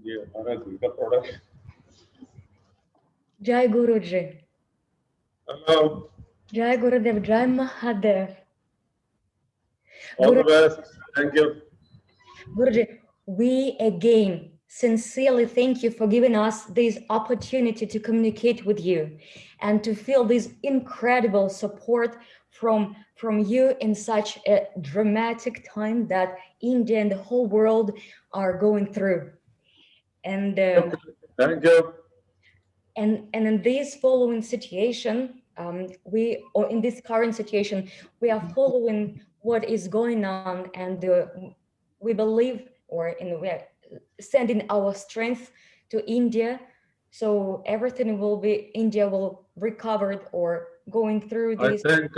ये हमारा घर का product. Jai Guruji. Hello. Jai Gurudev, Jai Mahadev. All the best. Thank you. Guruji, we again sincerely thank you for giving us this opportunity to communicate with you and to feel this incredible support from you in such a dramatic time that India and the whole world are going through. And thank you. And in this following situation, in this current situation, we are following what is going on, and we believe, we are sending our strength to India, so everything will be, India will recover or going through this. I think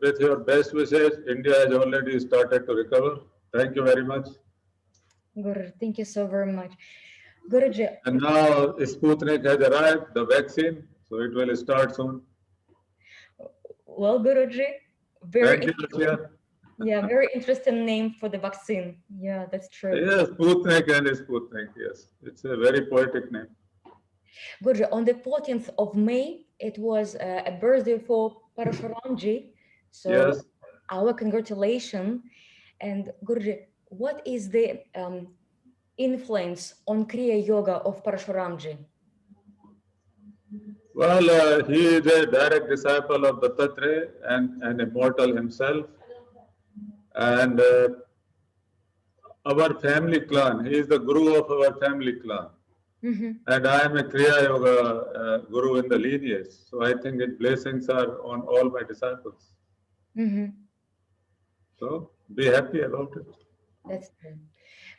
with your best wishes, India has already started to recover. Thank you very much. Guru, thank you so very much. Guruji. And now Sputnik has arrived, the vaccine, so it will start soon. Well, Guruji, Thank you, yeah, very interesting name for the vaccine. Yeah, that's true. Yes, Sputnik and Sputnik, yes. It's a very poetic name. Guruji, on the 14th of May, it was a birthday for Parashuramji. So yes. Our congratulations. And Guruji, what is the influence on Kriya Yoga of Parashuramji? Well, he is a direct disciple of Dattatreya and an immortal himself. And our family clan, he is the guru of our family clan. Mm-hmm. And I am a Kriya Yoga guru in the lineage. So I think its blessings are on all my disciples. Mm-hmm. So be happy about it. That's true.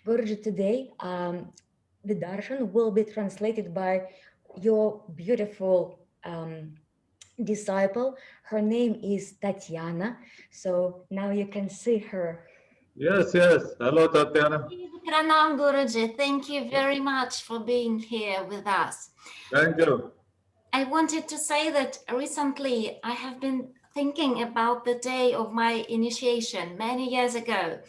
Guruji, today the darshan will be translated by your beautiful disciple. Her name is Tatiana. So now you can see her. Yes, yes. Hello, Tatiana. Pranam, Guruji. Thank you very much for being here with us. Thank you. I wanted to say that recently I have been thinking about the day of my initiation many years ago,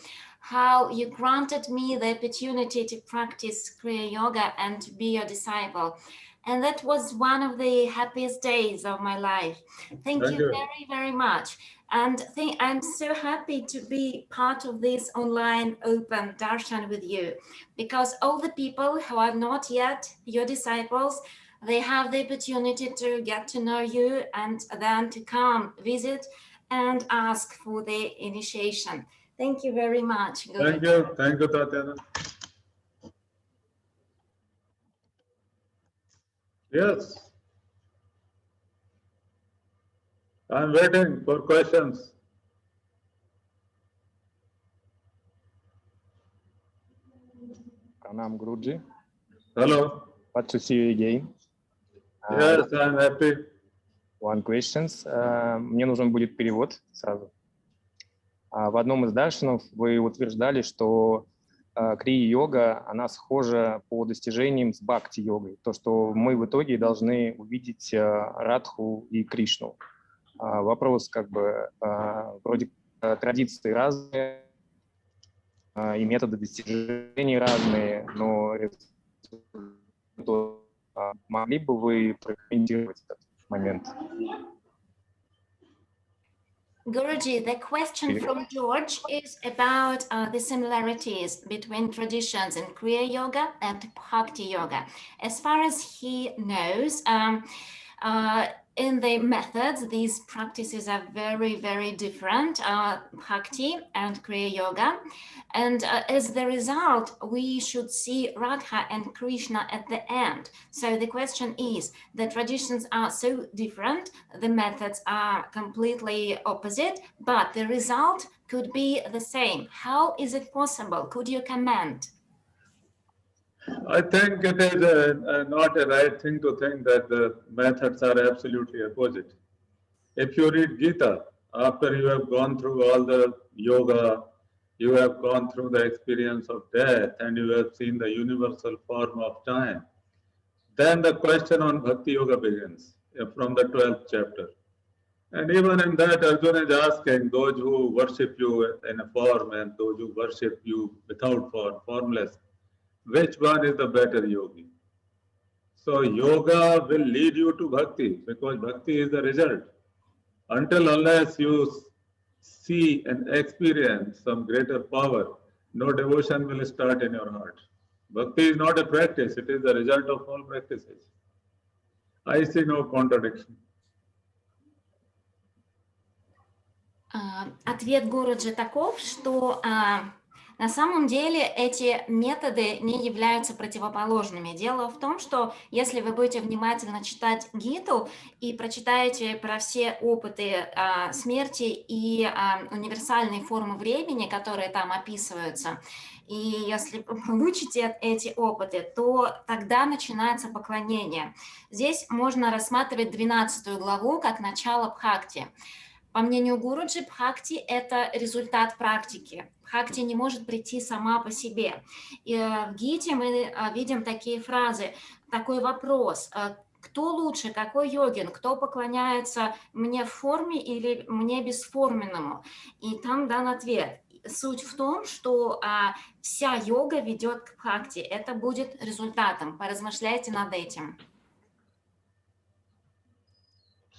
how you granted me the opportunity to practice Kriya Yoga and to be your disciple. And that was one of the happiest days of my life. Thank you very, very much. And I'm so happy to be part of this online open darshan with you, because all the people who are not yet your disciples, they have the opportunity to get to know you and then to come visit and ask for the initiation. Thank you very much. Thank you. Thank you, Tatiana. Yes. I'm waiting for questions. Pranam, Guruji. Hello. Glad to see you again. Yes, I'm happy. One question. Мне нужен будет перевод сразу. В одном из даршанов вы утверждали, что крия-йога, она схожа по достижениям с бхакти-йогой. То, что мы в итоге должны увидеть Радху и Кришну. Вопрос, вроде традиции разные, и методы достижений разные, но могли бы вы прокомментировать этот момент? Guruji, the question from George is about the similarities between traditions in Kriya Yoga and Bhakti Yoga. As far as he knows, in the methods, these practices are very, very different, Bhakti and Kriya Yoga. And as the result, we should see Radha and Krishna at the end. So the question is, the traditions are so different, the methods are completely opposite, but the result could be the same. How is it possible? Could you comment? I think it is not a right thing to think that the methods are absolutely opposite. If you read Gita, after you have gone through all the yoga, you have gone through the experience of death, and you have seen the universal form of time, then the question on Bhakti Yoga begins from the 12th chapter. And even in that, Arjuna is asking those who worship you in a form and those who worship you without form, formless, which one is the better yogi? So yoga will lead you to bhakti because bhakti is the result. Until unless you see and experience some greater power, no devotion will start in your heart. Bhakti is not a practice, it is the result of all practices. I see no contradiction. Ответ Гуруджи таков, что на самом деле эти методы не являются противоположными. Дело в том, что если вы будете внимательно читать Гиту и прочитаете про все опыты смерти и универсальные формы времени, которые там описываются, и если вы получите эти опыты, то тогда начинается поклонение. Здесь можно рассматривать 12 главу как начало бхакти. По мнению Гуруджи, бхакти – это результат практики. Бхакти не может прийти сама по себе. И в Гите мы видим такие фразы, такой вопрос: кто лучше, какой йогин, кто поклоняется мне в форме или мне бесформенному? И там дан ответ. Суть в том, что вся йога ведет к бхакти. Это будет результатом. Поразмышляйте над этим.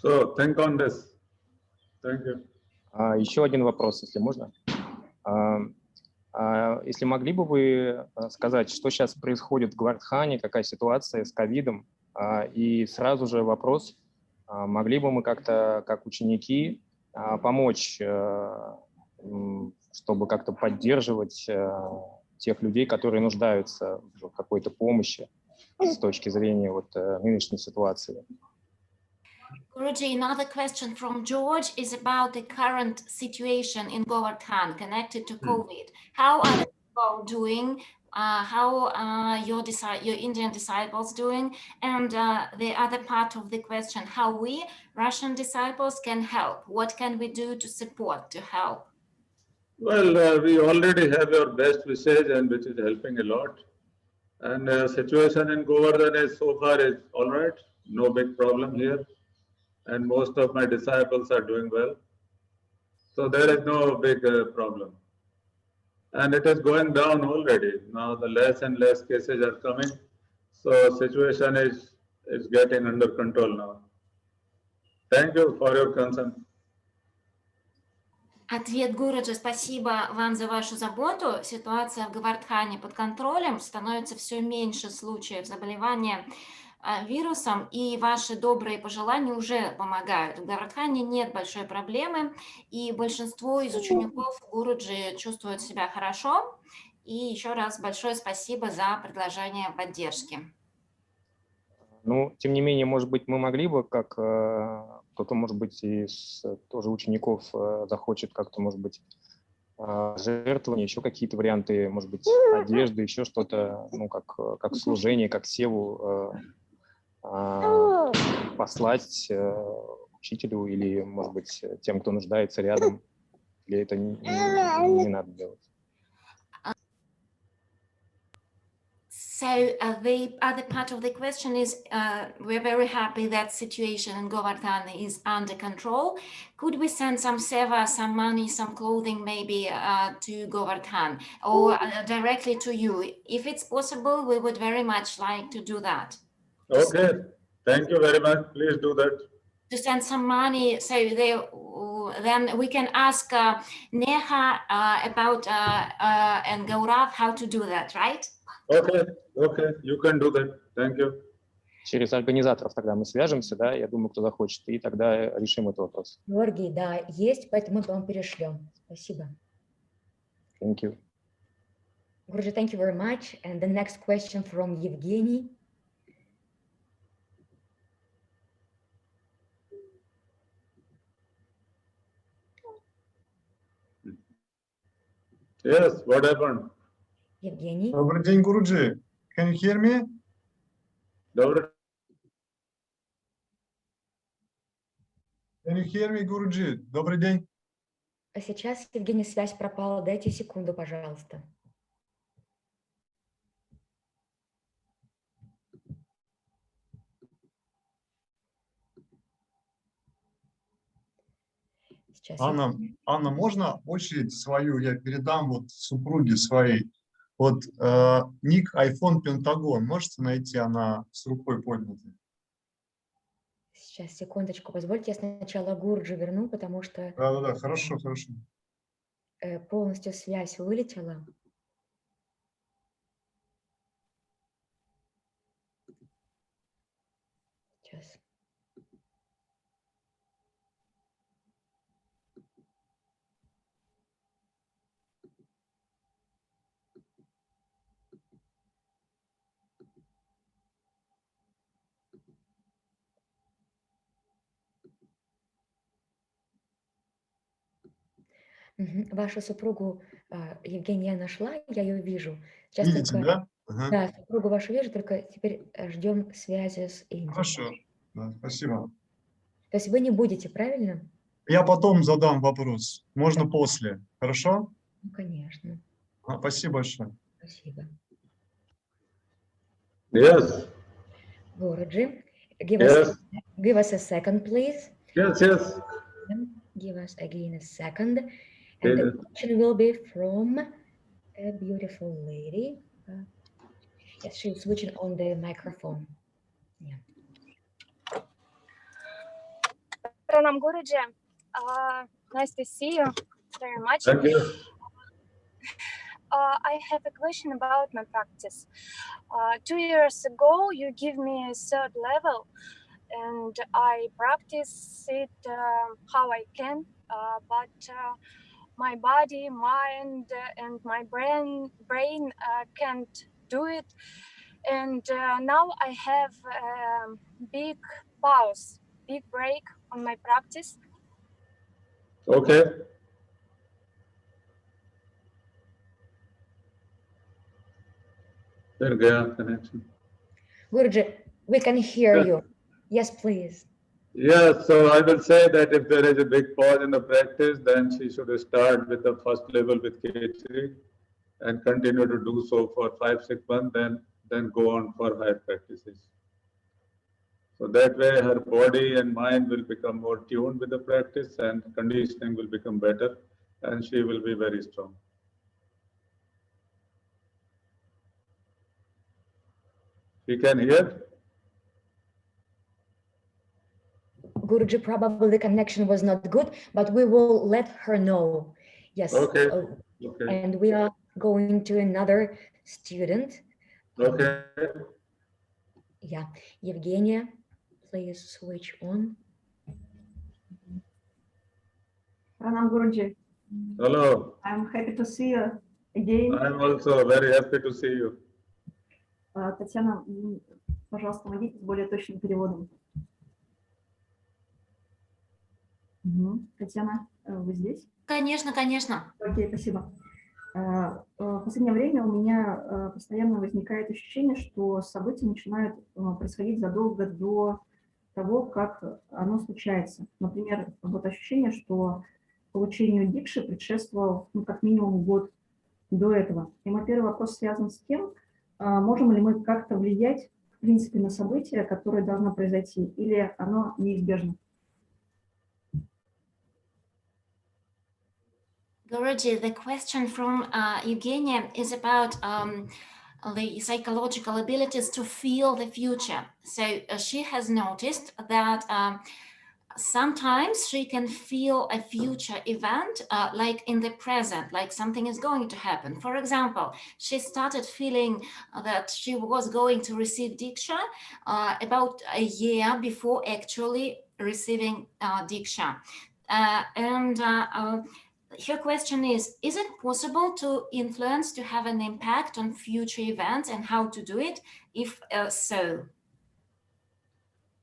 So think on this. Thank you. Еще один вопрос, если можно. Если могли бы вы сказать, что сейчас происходит в Гвардхане, какая ситуация с ковидом? И сразу же вопрос, могли бы мы как-то, как ученики, помочь, чтобы как-то поддерживать тех людей, которые нуждаются в какой-то помощи с точки зрения вот нынешней ситуации? Guruji, another question from George is about the current situation in Govardhan connected to COVID. How are the people doing? How are your Indian disciples doing? And the other part of the question, how we Russian disciples can help? What can we do to support, to help? Well, we already have your best wishes and which is helping a lot. And situation in Govardhan is so far is all right. No big problem here. And most of my disciples are doing well. So there is no big problem. And it is going down already. Now the less and less cases are coming. So situation is getting under control now. Thank you for your concern. Ответ Гуруджи: спасибо вам за вашу заботу. Ситуация в Гавардхане под контролем, становится все меньше случаев заболевания вирусом, и ваши добрые пожелания уже помогают. В Гавардхане нет большой проблемы, и большинство из учеников Гуруджи чувствуют себя хорошо. И еще раз большое спасибо за предложение поддержки. Ну, тем не менее, может быть, мы могли бы, как кто-то, может быть, из тоже учеников захочет как-то, может быть, жертвования, еще какие-то варианты, может быть, одежды, еще что-то, ну, как служение, как севу послать учителю или, может быть, тем, кто нуждается рядом, или это не надо делать? So the other part of the question is, we're very happy that situation in Govardhan is under control. Could we send some seva, some money, some clothing maybe to Govardhan or directly to you? If it's possible, we would very much like to do that. Okay, thank you very much. Please do that. To send some money, so then we can ask Neha about and Gaurav how to do that, right? Okay, you can do that. Thank you. Через организаторов тогда мы свяжемся, да, я думаю, кто захочет, и тогда решим этот вопрос. Георгий, да, есть, поэтому мы вам перешлем. Спасибо. Thank you. Guruji, thank you very much. And the next question from Evgeny. Yes, what happened? Евгений. Добрый день, Guruji. Can you hear me? Can you hear me, Guruji? Добрый день. А сейчас, Евгений, связь пропала. Дайте секунду, пожалуйста. Сейчас. Анна, можно очередь свою я передам вот супруге своей? Вот ник iPhone Пентагон, можете найти, она с рукой поднятой? Сейчас, секундочку, позвольте, я сначала Гурджи верну, потому что Да, хорошо, хорошо. полностью связь вылетела. Сейчас. Вашу супругу Евгения нашла, я ее вижу. Сейчас Видите, только, да? Ага. да, супругу вашу вижу, только теперь ждем связи с Индией. Хорошо, да, спасибо. То есть вы не будете, правильно? Я потом задам вопрос, можно после, хорошо? Ну, конечно. Спасибо большое. Спасибо. Yes, Guruji, give yes, us a second, please. yes. Give us again a second. And Yes. the question will be from a beautiful lady. Yes, she's switching on the microphone. Yeah. Pranam Guruji, nice to see you very much. Thank you. I have a question about my practice. 2 years ago, you give me a third level, and I practice it how I can, but my body, mind, and my brain can't do it. And now I have a big pause, big break on my practice. Okay. There gaya connection. Guruji, we can hear Yeah. you. Yes, please. Yeah, so I will say that if there is a big pause in the practice, then she should start with the first level with K3 and continue to do so for 5-6 months, then go on for higher practices. So that way her body and mind will become more tuned with the practice and conditioning will become better and she will be very strong. She can hear? Guruji, probably the connection was not good, but we will let her know. Yes. Okay. Okay. And we are going to another student. Okay. Yeah. Evgenia, please switch on. Pranam Guruji, Hello. I'm happy to see you again. I'm also very happy to see you. Татьяна, пожалуйста, помогите с более точным переводом. Татьяна, вы здесь? Конечно, конечно. Окей, спасибо. В последнее время у меня постоянно возникает ощущение, что события начинают происходить задолго до того, как оно случается. Например, вот ощущение, что получению дикши предшествовал как минимум год до этого. И мой первый вопрос связан с тем, можем ли мы как-то влиять, в принципе, на события, которые должно произойти, или оно неизбежно? Guruji, the question from Eugenia is about the psychological abilities to feel the future. So she has noticed that sometimes she can feel a future event like in the present, like something is going to happen. For example, she started feeling that she was going to receive Diksha about a year before actually receiving Diksha. Her question is it possible to influence, to have an impact on future events, and how to do it, if so?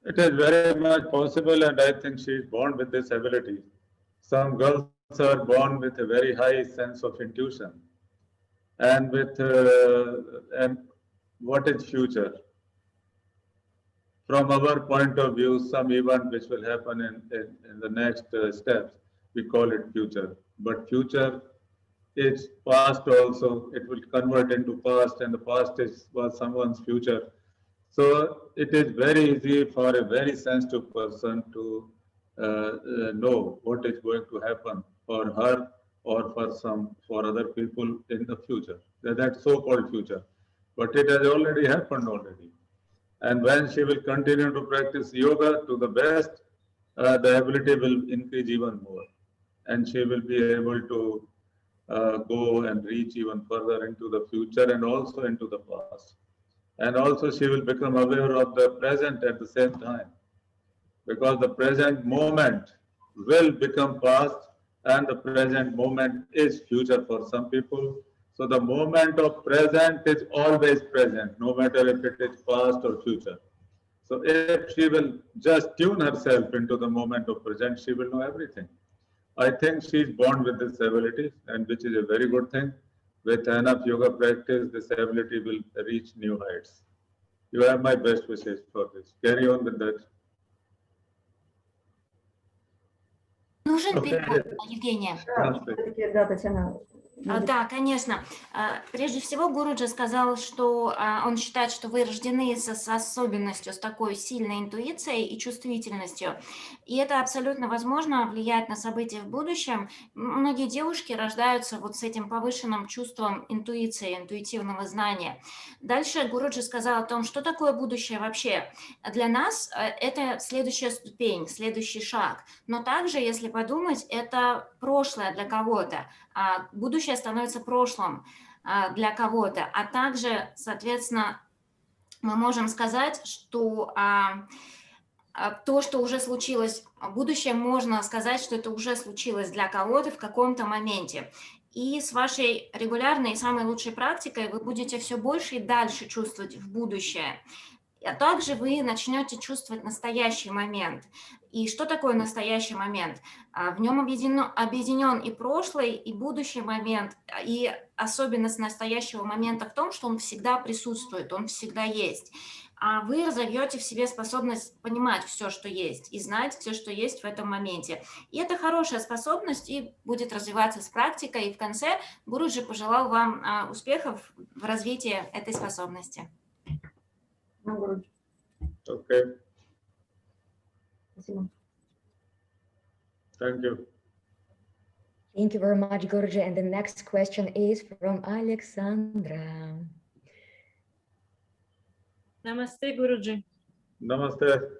It is very much possible, and I think she is born with this ability. Some girls are born with a very high sense of intuition, and with and what is future? From our point of view, some event which will happen in the next steps, we call it future. But future is past also. It will convert into past, and the past was someone's future. So it is very easy for a very sensitive person to know what is going to happen for her or for other people in the future. That so-called future, but it has already happened already. And when she will continue to practice yoga to the best, the ability will increase even more, and she will be able to go and reach even further into the future and also into the past. And also she will become aware of the present at the same time, because the present moment will become past and the present moment is future for some people. So the moment of present is always present, no matter if it is past or future. So if she will just tune herself into the moment of present, she will know everything. I think she is born with this ability, and which is a very good thing. With enough yoga practice, this ability will reach new heights. You have my best wishes for this. Carry on with that. Нужен перевод, Евгения? Все-таки, да, Татьяна. Да, конечно. Прежде всего, Гуруджи сказал, что он считает, что вы рождены с особенностью, с такой сильной интуицией и чувствительностью. И это абсолютно возможно влияет на события в будущем. Многие девушки рождаются вот с этим повышенным чувством интуиции, интуитивного знания. Дальше Гуруджи сказал о том, что такое будущее вообще. Для нас это следующая ступень, следующий шаг. Но также, если подумать, это прошлое для кого-то. Будущее становится прошлым для кого-то, а также, соответственно, мы можем сказать, что то, что уже случилось в будущем, можно сказать, что это уже случилось для кого-то в каком-то моменте. И с вашей регулярной и самой лучшей практикой вы будете все больше и дальше чувствовать в будущее. А также вы начнете чувствовать настоящий момент. И что такое настоящий момент? В нем объединен и прошлый, и будущий момент. И особенность настоящего момента в том, что он всегда присутствует, он всегда есть. А вы разовьете в себе способность понимать все, что есть, и знать все, что есть в этом моменте. И это хорошая способность, и будет развиваться с практикой. И в конце Гуруджи пожелал вам успехов в развитии этой способности. Okay. Спасибо. Thank you. Thank you very much, Guruji. And the next question is from Alexandra. Namaste, Guruji. Namaste.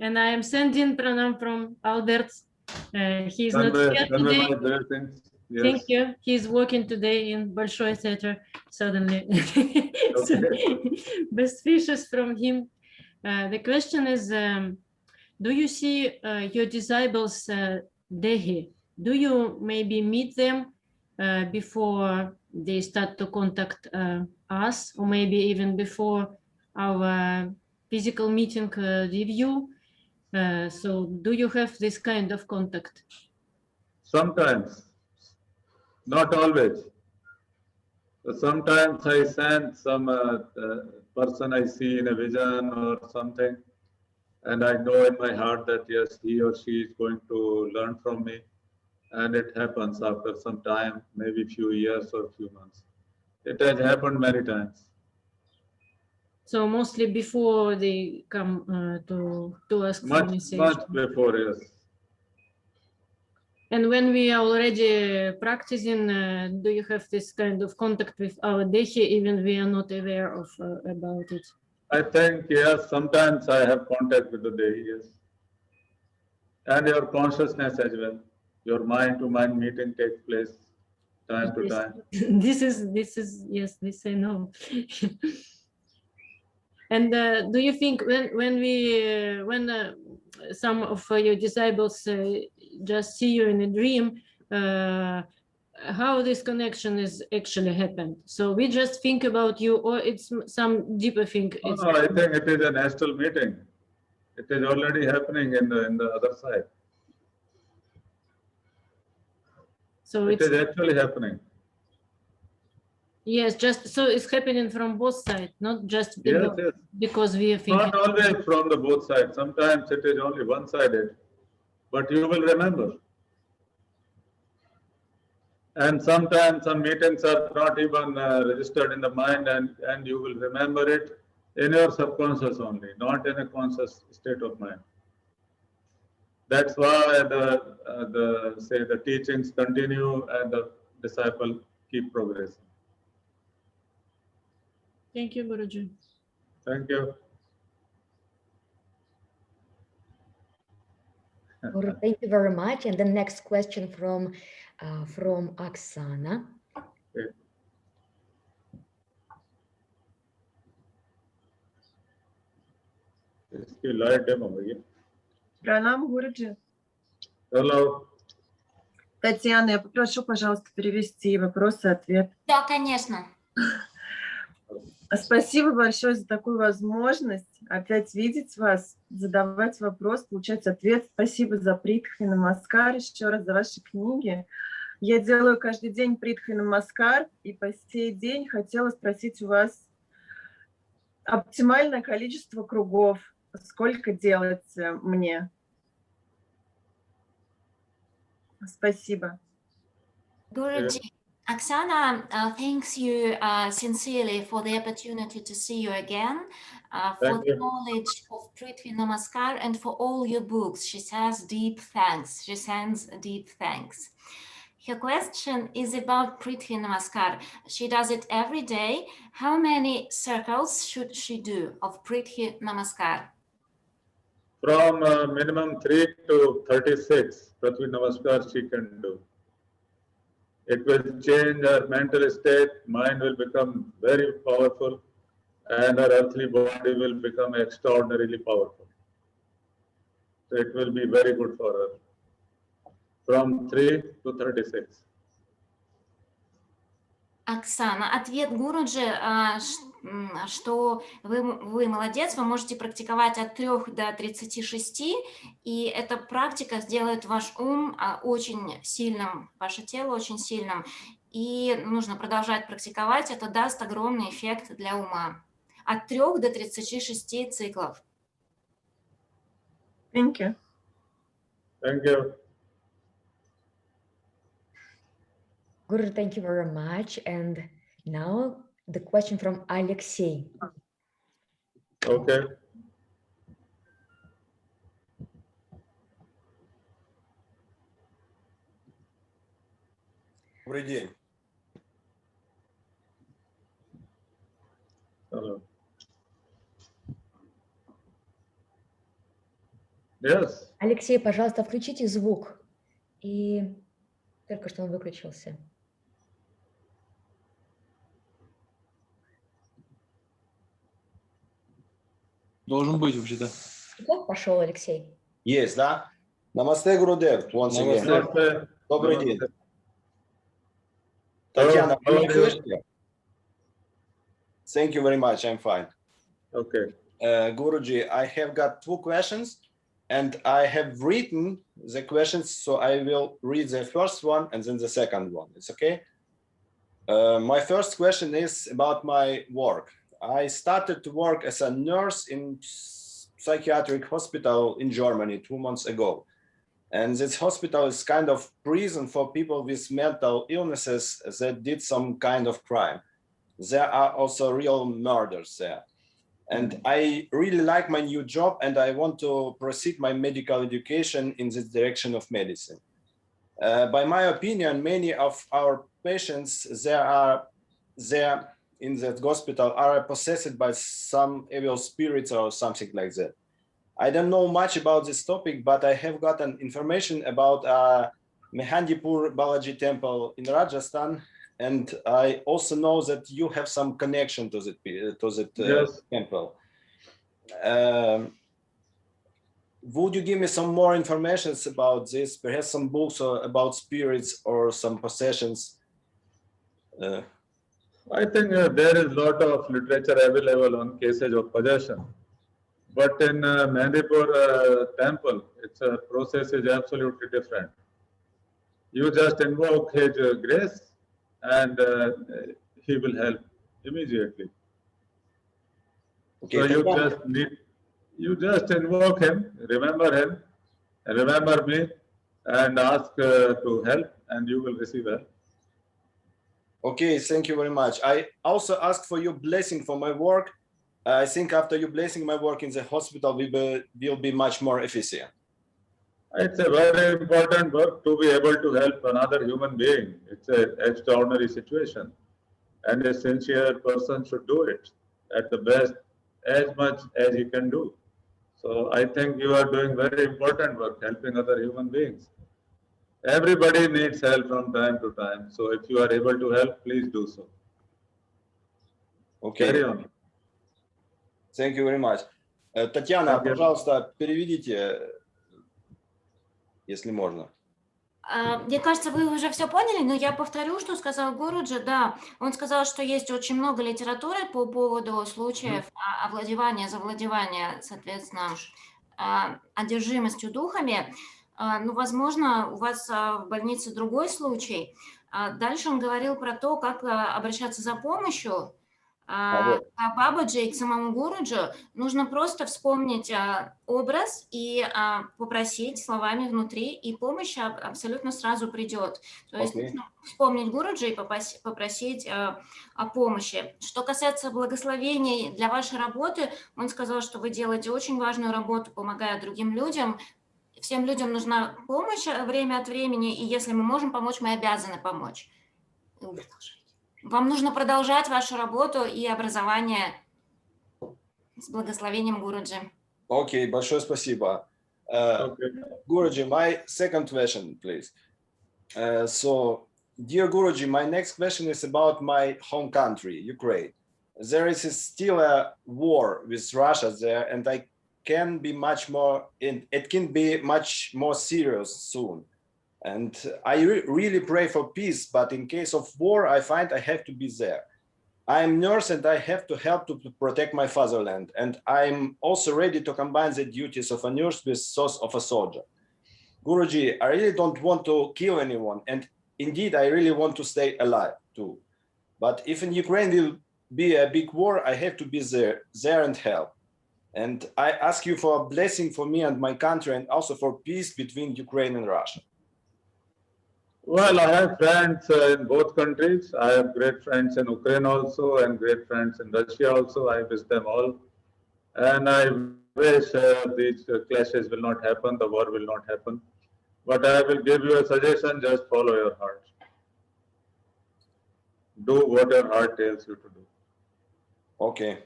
And I am sending pranam from Albert. He is not here today. Yes. Thank you. He's working today in Большой Theater suddenly. So, best wishes from him. The question is, do you see your disciples Dehi? Do you maybe meet them before they start to contact us, or maybe even before our physical meeting with you? So do you have this kind of contact? Sometimes, not always. Sometimes I send some person I see in a vision or something, and I know in my heart that yes, he or she is going to learn from me, and it happens after some time, maybe few years or few months. It has happened many times. So mostly before they come to ask for message. Much before, yes. And when we are already practicing, do you have this kind of contact with our Dehi, even we are not aware of about it? I think, yes, sometimes I have contact with the Dehi, yes. And your consciousness as well. Your mind-to-mind meeting takes place time to time. This is, yes, this I know. And do you think when some of your disciples just see you in a dream, how this connection is actually happened? So we just think about you, or it's some deeper thing? No, I think it is an astral meeting. It is already happening in the other side. So it is actually happening. Yes, just so it's happening from both sides, not just Yes. because we are thinking. Not always from the both sides. Sometimes it is only one-sided, but you will remember. And sometimes some meetings are not even registered in the mind, and you will remember it in your subconscious only, not in a conscious state of mind. That's why the teachings continue and the disciple keep progressing. Thank you, Guruji. Thank you. Guru, thank you very much. And the next question from Oksana. Okay. इसकी light demo भैया. Пранам, Гуруджи. Hello. Татьяна, я попрошу, пожалуйста, перевести вопрос и ответ. Да, конечно. Спасибо большое за такую возможность опять видеть вас, задавать вопрос, получать ответ. Спасибо за Притхи Намаскар, еще раз за ваши книги. Я делаю каждый день Притхи Намаскар, и по сей день хотела спросить у вас оптимальное количество кругов. Сколько делать мне? Спасибо. Guruji, Oksana thanks you sincerely for the opportunity to see you again, for the knowledge of Prithvi Namaskar, and for all your books. She says deep thanks. She sends deep thanks. Her question is about Prithvi Namaskar. She does it every day. How many circles should she do of Prithvi Namaskar? From minimum 3 to 36, Prithvi Namaskar she can do. It will change her mental state, mind will become very powerful, and her earthly body will become extraordinarily powerful. So it will be very good for her. From 3 to 36. Оксана, ответ Гуруджи, что вы молодец, вы можете практиковать от 3 до 36, и эта практика сделает ваш ум очень сильным, ваше тело очень сильным, и нужно продолжать практиковать, это даст огромный эффект для ума. От 3 до 36 циклов. Thank you. Thank you. Guru, thank you very much. And now the question from Alexei. Okay. Добрый день. Hello. Yes. Алексей, пожалуйста, включите звук. И только что он выключился. Должен быть вообще-то. Как пошел, Алексей? Есть, да? Намасте, Гурудев, once again. Namaste. Добрый день. Namaste. Татьяна, How вы are меня you? слышите? Thank you very much, I'm fine. Okay. Guruji, I have got 2 questions and I have written the questions, so I will read the first one and then the second one. It's okay? My first question is about my work. I started to work as a nurse in psychiatric hospital in Germany 2 months ago. And this hospital is kind of prison for people with mental illnesses that did some kind of crime. There are also real murders there. And I really like my new job and I want to proceed my medical education in this direction of medicine. By my opinion, many of our patients there in that hospital are possessed by some evil spirits or something like that. I don't know much about this topic, but I have gotten information about Mehandipur Balaji temple in Rajasthan, and I also know that you have some connection to that Yes. temple. Would you give me some more information about this? Perhaps some books about spirits or some possessions? I think there is a lot of literature available on cases of possession. But in Mehandipur temple, its process is absolutely different. You just invoke his grace and he will help immediately. Okay, So you just invoke him, remember me, and ask to help, and you will receive help. Okay, thank you very much. I also ask for your blessing for my work. I think after you blessing my work in the hospital, we will be much more efficient. It's a very important work to be able to help another human being. It's an extraordinary situation, and a sincere person should do it at the best, as much as he can do. So I think you are doing very important work, helping other human beings. Everybody needs help from time to time. So if you are able to help, please do so. Okay. Carry on. Thank you very much. Татьяна, Thank you. пожалуйста, переведите, если можно. Мне кажется, вы уже все поняли, но я повторю, что сказал Гуруджи. Да, он сказал, что есть очень много литературы по поводу случаев овладевания, завладевания, соответственно, одержимостью духами. Ну, возможно, у вас в больнице другой случай. Дальше он говорил про то, как обращаться за помощью. К Бабаджи и к самому Гуруджи нужно просто вспомнить образ и попросить словами внутри, и помощь абсолютно сразу придет. То есть нужно вспомнить Гуруджи и попросить о помощи. Что касается благословений для вашей работы, он сказал, что вы делаете очень важную работу, помогая другим людям. Всем людям нужна помощь время от времени, и если мы можем помочь, мы обязаны помочь. Вам нужно продолжать вашу работу и образование с благословением Гуруджи. Окей, большое спасибо. Guruji, my second question, please. So, dear Guruji, my next question is about my home country, Ukraine. There is still a war with Russia there, and it can be much more serious soon. And I really pray for peace, but in case of war, I find I have to be there. I'm nurse and I have to help to protect my fatherland. And I'm also ready to combine the duties of a nurse with those of a soldier. Guruji, I really don't want to kill anyone. And indeed, I really want to stay alive too. But if in Ukraine will be a big war, I have to be there and help. And I ask you for a blessing for me and my country, and also for peace between Ukraine and Russia. Well, I have friends in both countries. I have great friends in Ukraine also and great friends in Russia also. I wish them all. And I wish these clashes will not happen, the war will not happen. But I will give you a suggestion, just follow your heart. Do what your heart tells you to do. Okay.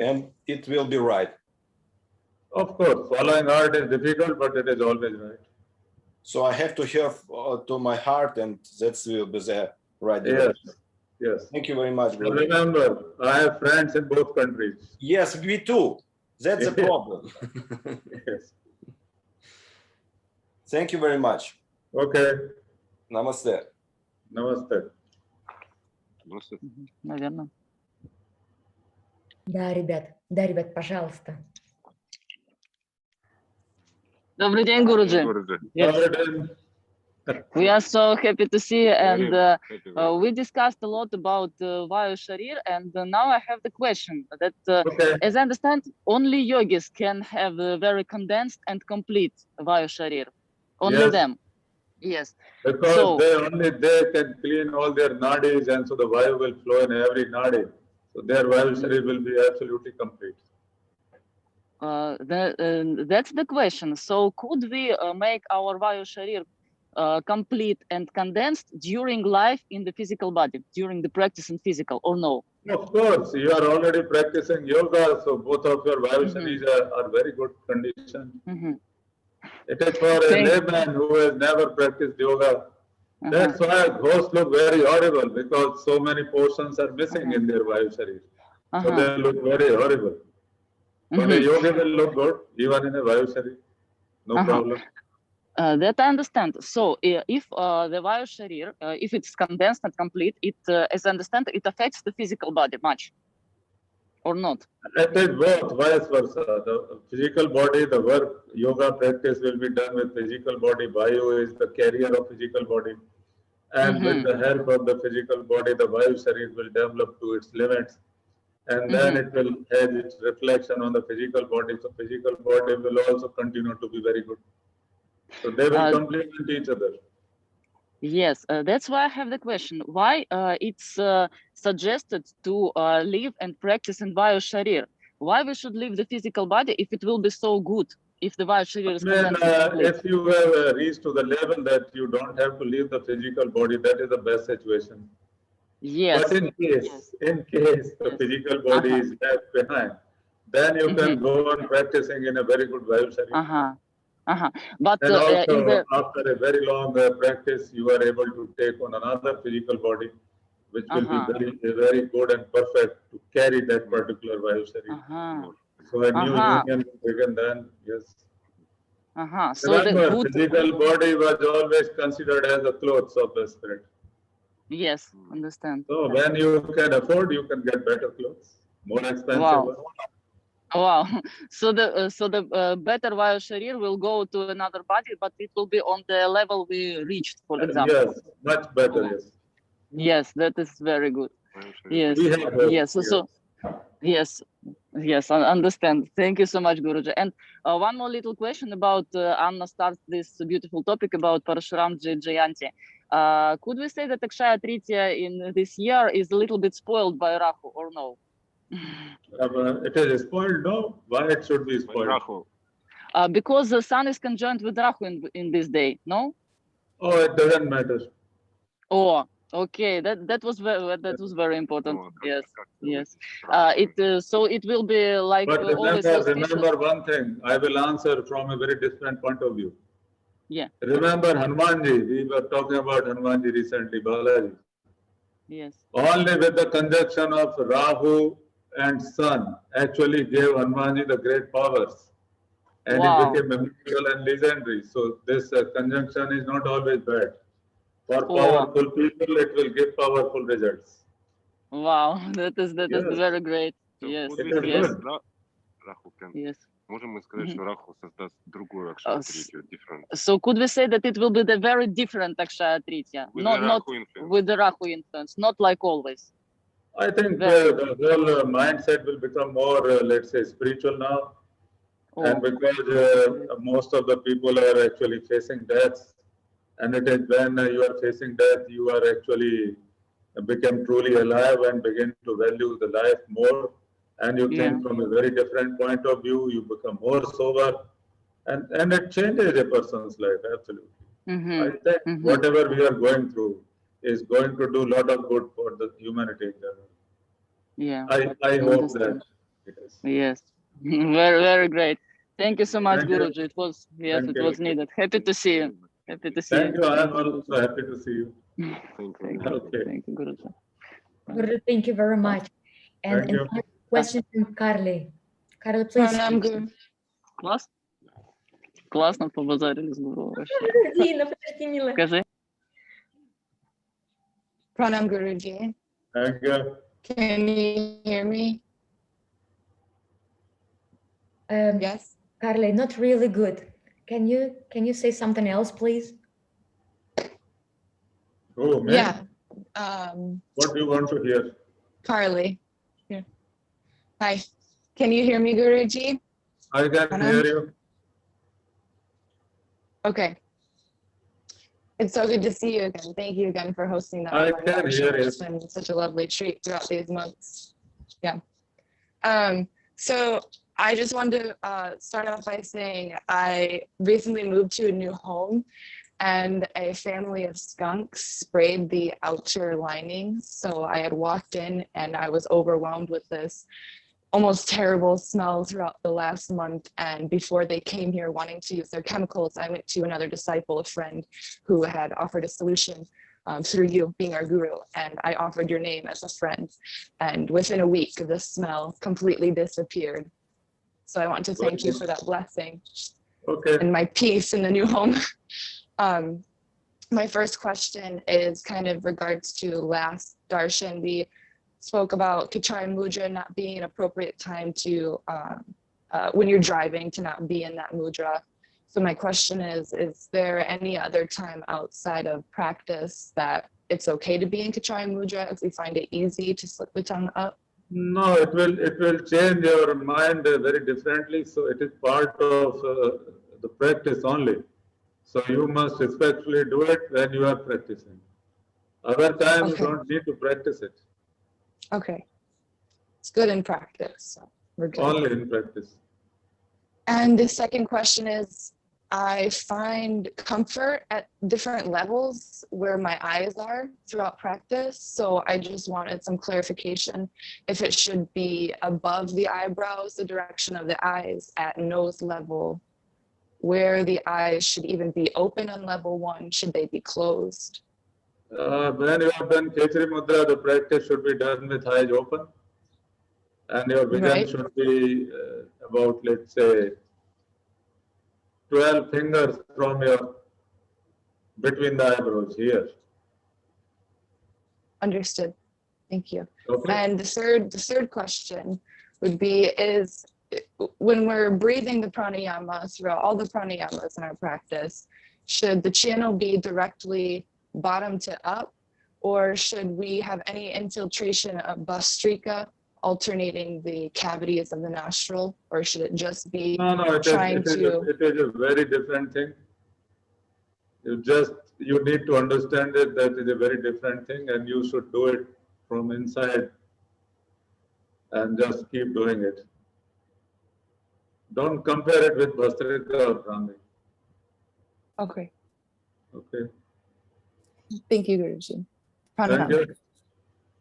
And it will be right. Of course, following heart is difficult, but it is always right. So I have to hear to my heart, and that will be the right direction. Yes. Thank you very much, Guru. Remember, I have friends in both countries. Yes, we too. That's the problem. Yes. Thank you very much. Okay. Namaste. Namaste. Наверное. Да, ребят, пожалуйста. Добрый день, Гуруджи. Yes. We are so happy to see you, and we discussed a lot about Vayu Sharir, and now I have the question that, as I understand, only yogis can have a very condensed and complete Vayu Sharir. Only them. Yes. Because they can clean all their nadis, and so the Vayu will flow in every nadi. So their Vayu Sharir will be absolutely complete. That's the question. So could we make our Vayu Sharir complete and condensed during life in the physical body, during the practice in physical, or no? Of course, you are already practicing yoga, so both of your Vayu Sharirs are very good condition. It is for a layman who has never practiced yoga. That's why ghosts look very horrible, because so many portions are missing in their Vayu Sharir. So they look very horrible. But a yogi will look good, even in a Vayu Sharir. No problem. That I understand. So if the Vayu Sharir, if it's condensed and complete, it, as I understand, it affects the physical body much, or not? It is both, vice versa. The physical body, the work, yoga practice will be done with physical body. Vayu is the carrier of physical body. And with the help of the physical body, the Vayu Sharir will develop to its limits. And then it will have its reflection on the physical body. So physical body will also continue to be very good. So they will complement each other. Yes, that's why I have the question. Why it's suggested to live and practice in Vayu Sharir? Why we should leave the physical body if it will be so good if the Vayu Sharir is I mean, condensed complete? if you have reached to the level that you don't have to leave the physical body, that is the best situation. Yes. But in case the physical body is left behind, then you can go on practicing in a very good Vayu Sharir. But And also, in the after a very long practice, you are able to take on another physical body, which will be very good and perfect to carry that particular Vayu Sharir. So a new union will begin then, yes. So the Remember, good, physical body was always considered as the clothes of the spirit. yes, understand. So when you can afford, you can get better clothes, more expensive. Wow. Wow. So the better Vayu Sharir will go to another body, but it will be on the level we reached, for example. Yes, much better, yes. Yes, that is very good. Yes, We have both, yes. So yes, I understand. Thank you so much, Guruji. And one more little question about Anna starts this beautiful topic about Parashuram Jayanti. Could we say that Akshaya Tritiya in this year is a little bit spoiled by Rahu or no? It is spoiled, no? Why it should be spoiled? Because the sun is conjoined with Rahu in this day, no? Oh, it doesn't matter. Oh, okay. That was very important. Yes, yes. So it will be like But always remember one thing. I will answer from a very different point of view. Yeah. Remember Hanumanji. We were talking about Hanumanji recently, Balaji. Yes. Only with the conjunction of Rahu and Sun actually gave Hanumanji the great powers. And he became memorable and legendary. So this conjunction is not always bad. For powerful people, it will give powerful results. Wow, that is very great. Yes, yes. Yes. Можем мы сказать, что Раху создаст другую Акшая Тритию, different? So could we say that it will be the very different Akshaya Tritiya, not with the Rahu influence, not like always? I think the whole mindset will become more, let's say, spiritual now. And because most of the people are actually facing deaths, and it is when you are facing death, you are actually become truly alive and begin to value the life more. And you think from a very different point of view, you become more sober, and it changes a person's life, absolutely. I think whatever we are going through is going to do a lot of good for the humanity in general. Yeah. I hope that it is. Yes, very, very great. Thank you so much, Guruji. It was, yes, Thank it was needed. Happy to see you. Happy to see Thank you. you. I am also happy to see you. Thank you. Okay. Thank you, Guruji. Guruji, thank you very much. And you. question from Carly. Carly, please. Класс. Классно побазарили, здорово вообще. Дина, подожди, милая. Скажи. Pranam Guruji. Thank you. Can you hear me? Yes. Carly, not really good. Can you say something else, please? Oh, man. Yeah. What do you want to hear? Carly. Here. Hi. Can you hear me, Guruji? I can hear you. Okay. It's so good to see you again. Thank you again for hosting that. I can hear you. It's been such a lovely treat throughout these months. Yeah. So I just wanted to start off by saying I recently moved to a new home and a family of skunks sprayed the outer linings. So I had walked in and I was overwhelmed with this almost terrible smell throughout the last month. And before they came here wanting to use their chemicals, I went to another disciple, a friend who had offered a solution through you being our guru. And I offered your name as a friend. And within a week, the smell completely disappeared. So I want to thank you for that blessing. Okay. And my peace in the new home. My first question is kind of regards to last darshan. We spoke about Kachari Mudra not being an appropriate time to, when you're driving, to not be in that mudra. So my question is there any other time outside of practice that it's okay to be in Kachari Mudra if we find it easy to slip the tongue up? No, it will change your mind very differently. So it is part of the practice only. So you must respectfully do it when you are practicing. Other times you don't need to practice it. Okay. It's good in practice. So we're good. Only in practice. And the second question is, I find comfort at different levels where my eyes are throughout practice. So I just wanted some clarification if it should be above the eyebrows, the direction of the eyes, at nose level, where the eyes should even be open on level 1, should they be closed? When you have done Kechari Mudra, the practice should be done with eyes open. And your vision Right. should be about, let's say, 12 fingers from your, between the eyebrows here. Understood. Thank you. Okay. And the third question would be, is when we're breathing the pranayama throughout all the pranayamas in our practice, should the channel be directly bottom to up, or should we have any infiltration of bastrika alternating the cavities of the nostril, or should it just be No, it is a very different thing. You need to understand it, that is a very different thing, and you should do it from inside and just keep doing it. Don't compare it with Bastrika or Brahmi. Okay. Okay. Thank you, Guruji. Thank you.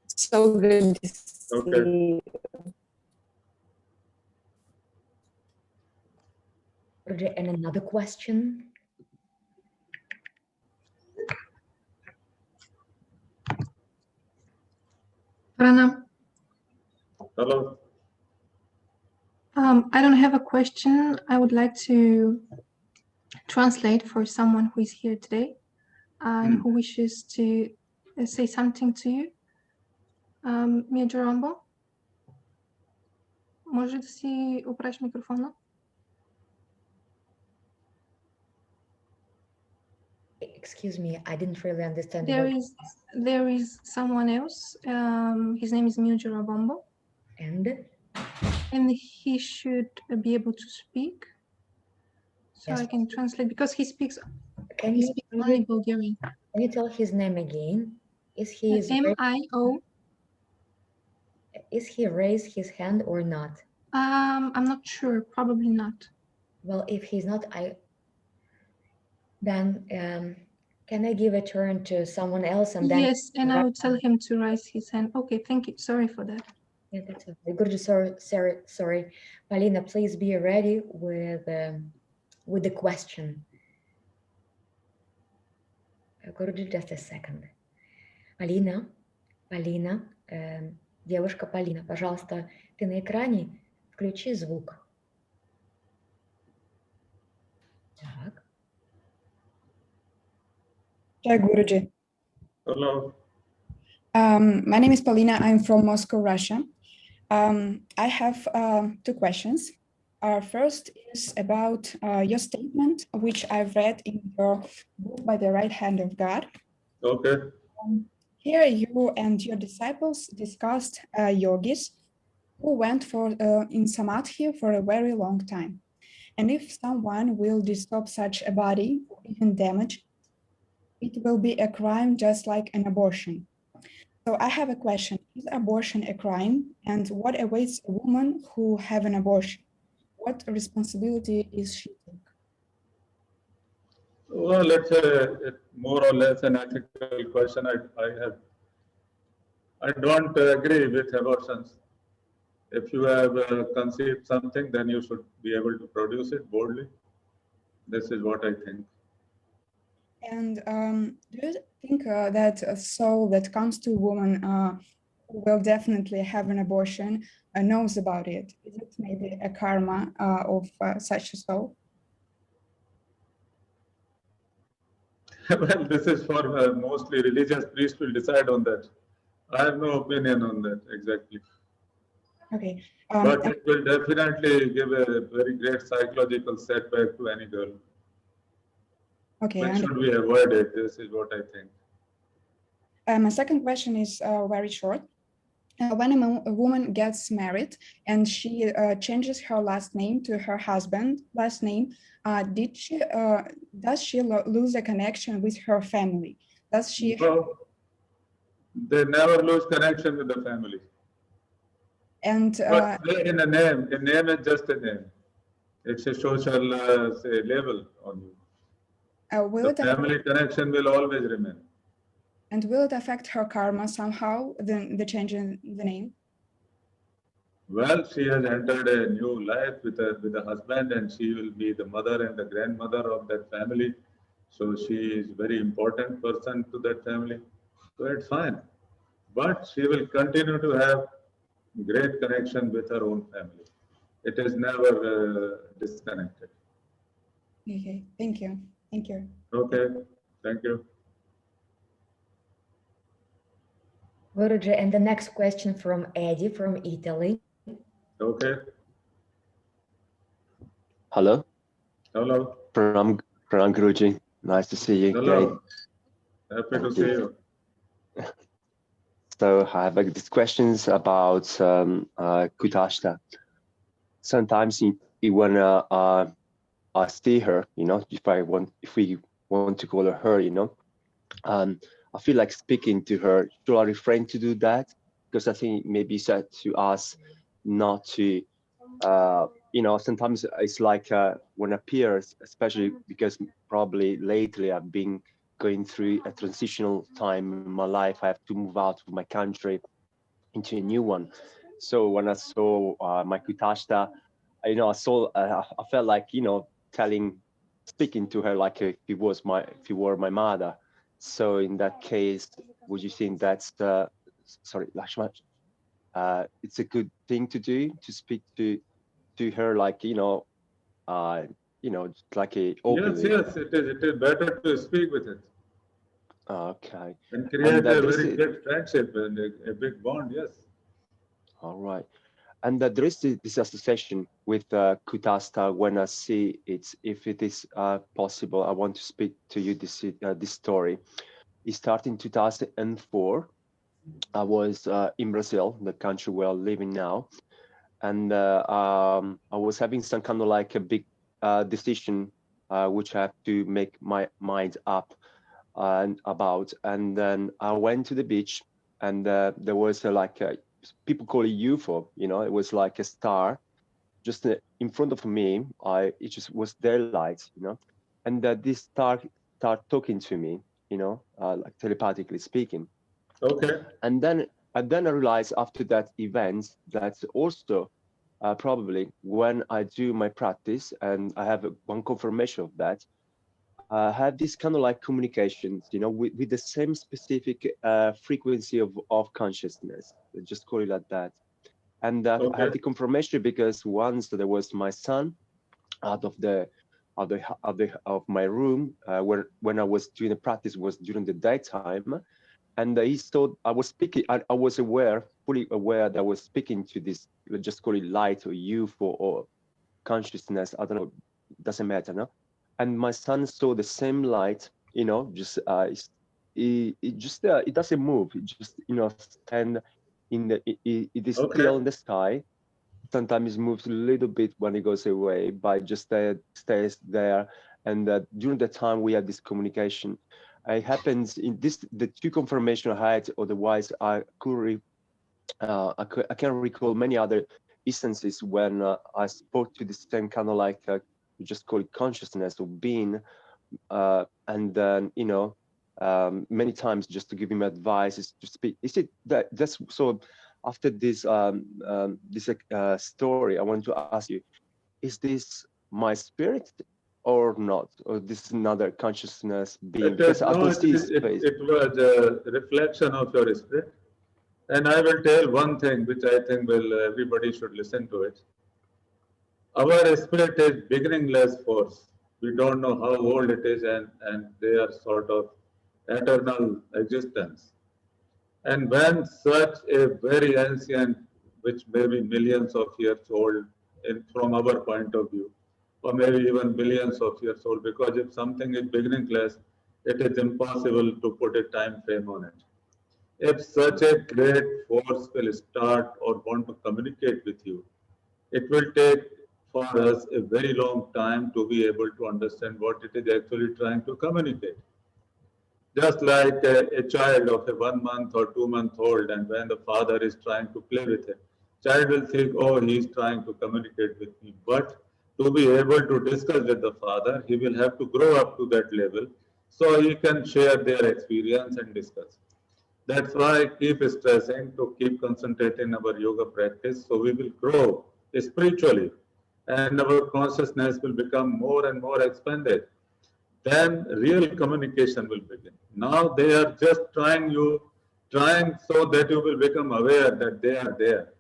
So good to see Okay. you. And another question. Pranam. Hello. I don't have a question. I would like to translate for someone who is here today and who wishes to say something to you. Major Rambo, може да си оправиш микрофона? Excuse me, I didn't really understand. There is someone else. His name is Major Rambo. And he should be able to speak. So Yes. I can translate because he speaks Can you only Bulgarian. Can you tell his name again? Is he M-I-O. Is he raised his hand or not? I'm not sure. Probably not. Well, if he's not, then can I give a turn to someone else and then? Yes, and I would tell him to raise his hand. Okay, thank you. Sorry for that. Yeah, that's okay. Guruji, sorry. Polina, please be ready with the question. Guruji, just a second. Полина, девушка Полина, пожалуйста, ты на экране, включи звук. Так. Hi, Guruji. Hello. My name is Polina. I'm from Moscow, Russia. I have two questions. First is about your statement, which I've read in your book, By the Right Hand of God. Okay. Here you and your disciples discussed yogis who went in samadhi for a very long time. And if someone will disturb such a body, or even damage, it will be a crime just like an abortion. So I have a question. Is abortion a crime? And what awaits a woman who have an abortion? What responsibility is she taking? Well, it's more or less an ethical question. I don't agree with abortions. If you have conceived something, then you should be able to produce it boldly. This is what I think. And do you think that a soul that comes to a woman who will definitely have an abortion knows about it? Is it maybe a karma of such a soul? Well, this is for mostly religious priests will decide on that. I have no opinion on that exactly. Okay. But it will definitely give a very great psychological setback to any girl. Okay. When should we avoid it? This is what I think. My second question is very short. When a woman gets married and she changes her last name to her husband's last name, does she lose a connection with her family? Does she? No, they never lose connection with the family. And but in a name is just a name. It's a social say, label on you. Will The it affect, family connection will always remain. and will it affect her karma somehow, the change in the name? Well, she has entered a new life with a husband, and she will be the mother and the grandmother of that family. So she is very important person to that family. So it's fine. But she will continue to have great connection with her own family. It is never disconnected. Okay, thank you. Thank you. Okay, thank you. Guruji, and the next question from Eddie from Italy. Okay. Hello. Hello. Pranam Guruji. Nice to see you Hello. again. Happy to see you. So I have these questions about Kutashta. Sometimes when I see her, you know, if we want to call her, you know, I feel like speaking to her. Should I refrain to do that? Because I think maybe said to us not to, you know, sometimes it's like when appears, especially because probably lately I've been going through a transitional time in my life. I have to move out of my country into a new one. So when I saw my Kutashta, you know, I felt like, you know, speaking to her like if she were my mother. So in that case, would you think that's sorry, Lakshman, it's a good thing to do, to speak to her like, you know, like a openly? Yes, it is. It is better to speak with it. Okay. And create a there is very good friendship and a big bond. Yes. All right. And there is this association with Kutasta. When I see it, if it is possible, I want to speak to you this story. It started in 2004. I was in Brazil, the country where I live in now, and I was having some kind of like a big decision, which I have to make my mind up about. And then I went to the beach, and there was people call it UFO. You know, it was like a star just in front of me. It just was their light, you know, and this star started talking to me, you know, like telepathically speaking. Okay. And then I realized after that event that also probably when I do my practice, and I have one confirmation of that, I have this kind of like communications, you know, with the same specific frequency of consciousness. Just call it like that. And I have the confirmation because once there was my son out of my room, where when I was doing the practice was during the daytime, and he saw I was speaking. I was fully aware that I was speaking to this. Let's just call it light or UFO or consciousness. I don't know. Doesn't matter, no. And my son saw the same light. You know, just it doesn't move. It just, you know, stand in the. It is still in the sky. Sometimes it moves a little bit when it goes away, but it just stays there. And during the time we had this communication, it happens in the two confirmation I had. Otherwise, I can't recall many other instances when I spoke to the same kind of like you just call it consciousness or being, and then, you know, many times just to give him advice is to speak. Is it that's so? After this story, I want to ask you: is this my spirit or not, or this is another consciousness being? Because I don't see his face. It was a reflection of your spirit. And I will tell one thing which I think everybody should listen to it. Our spirit is beginningless force. We don't know how old it is, and they are sort of eternal existence. And when such a very ancient, which may be millions of years old from our point of view, or maybe even billions of years old, because if something is beginningless, it is impossible to put a time frame on it. If such a great force will start or want to communicate with you, it will take for us a very long time to be able to understand what it is actually trying to communicate. Just like a child of a 1 month or 2 month old, and when the father is trying to play with him, child will think, oh, he is trying to communicate with me. But to be able to discuss with the father, he will have to grow up to that level so he can share their experience and discuss. That's why I keep stressing to keep concentrating our yoga practice so we will grow spiritually and our consciousness will become more and more expanded. Then real communication will begin. Now they are just trying so that you will become aware that they are there.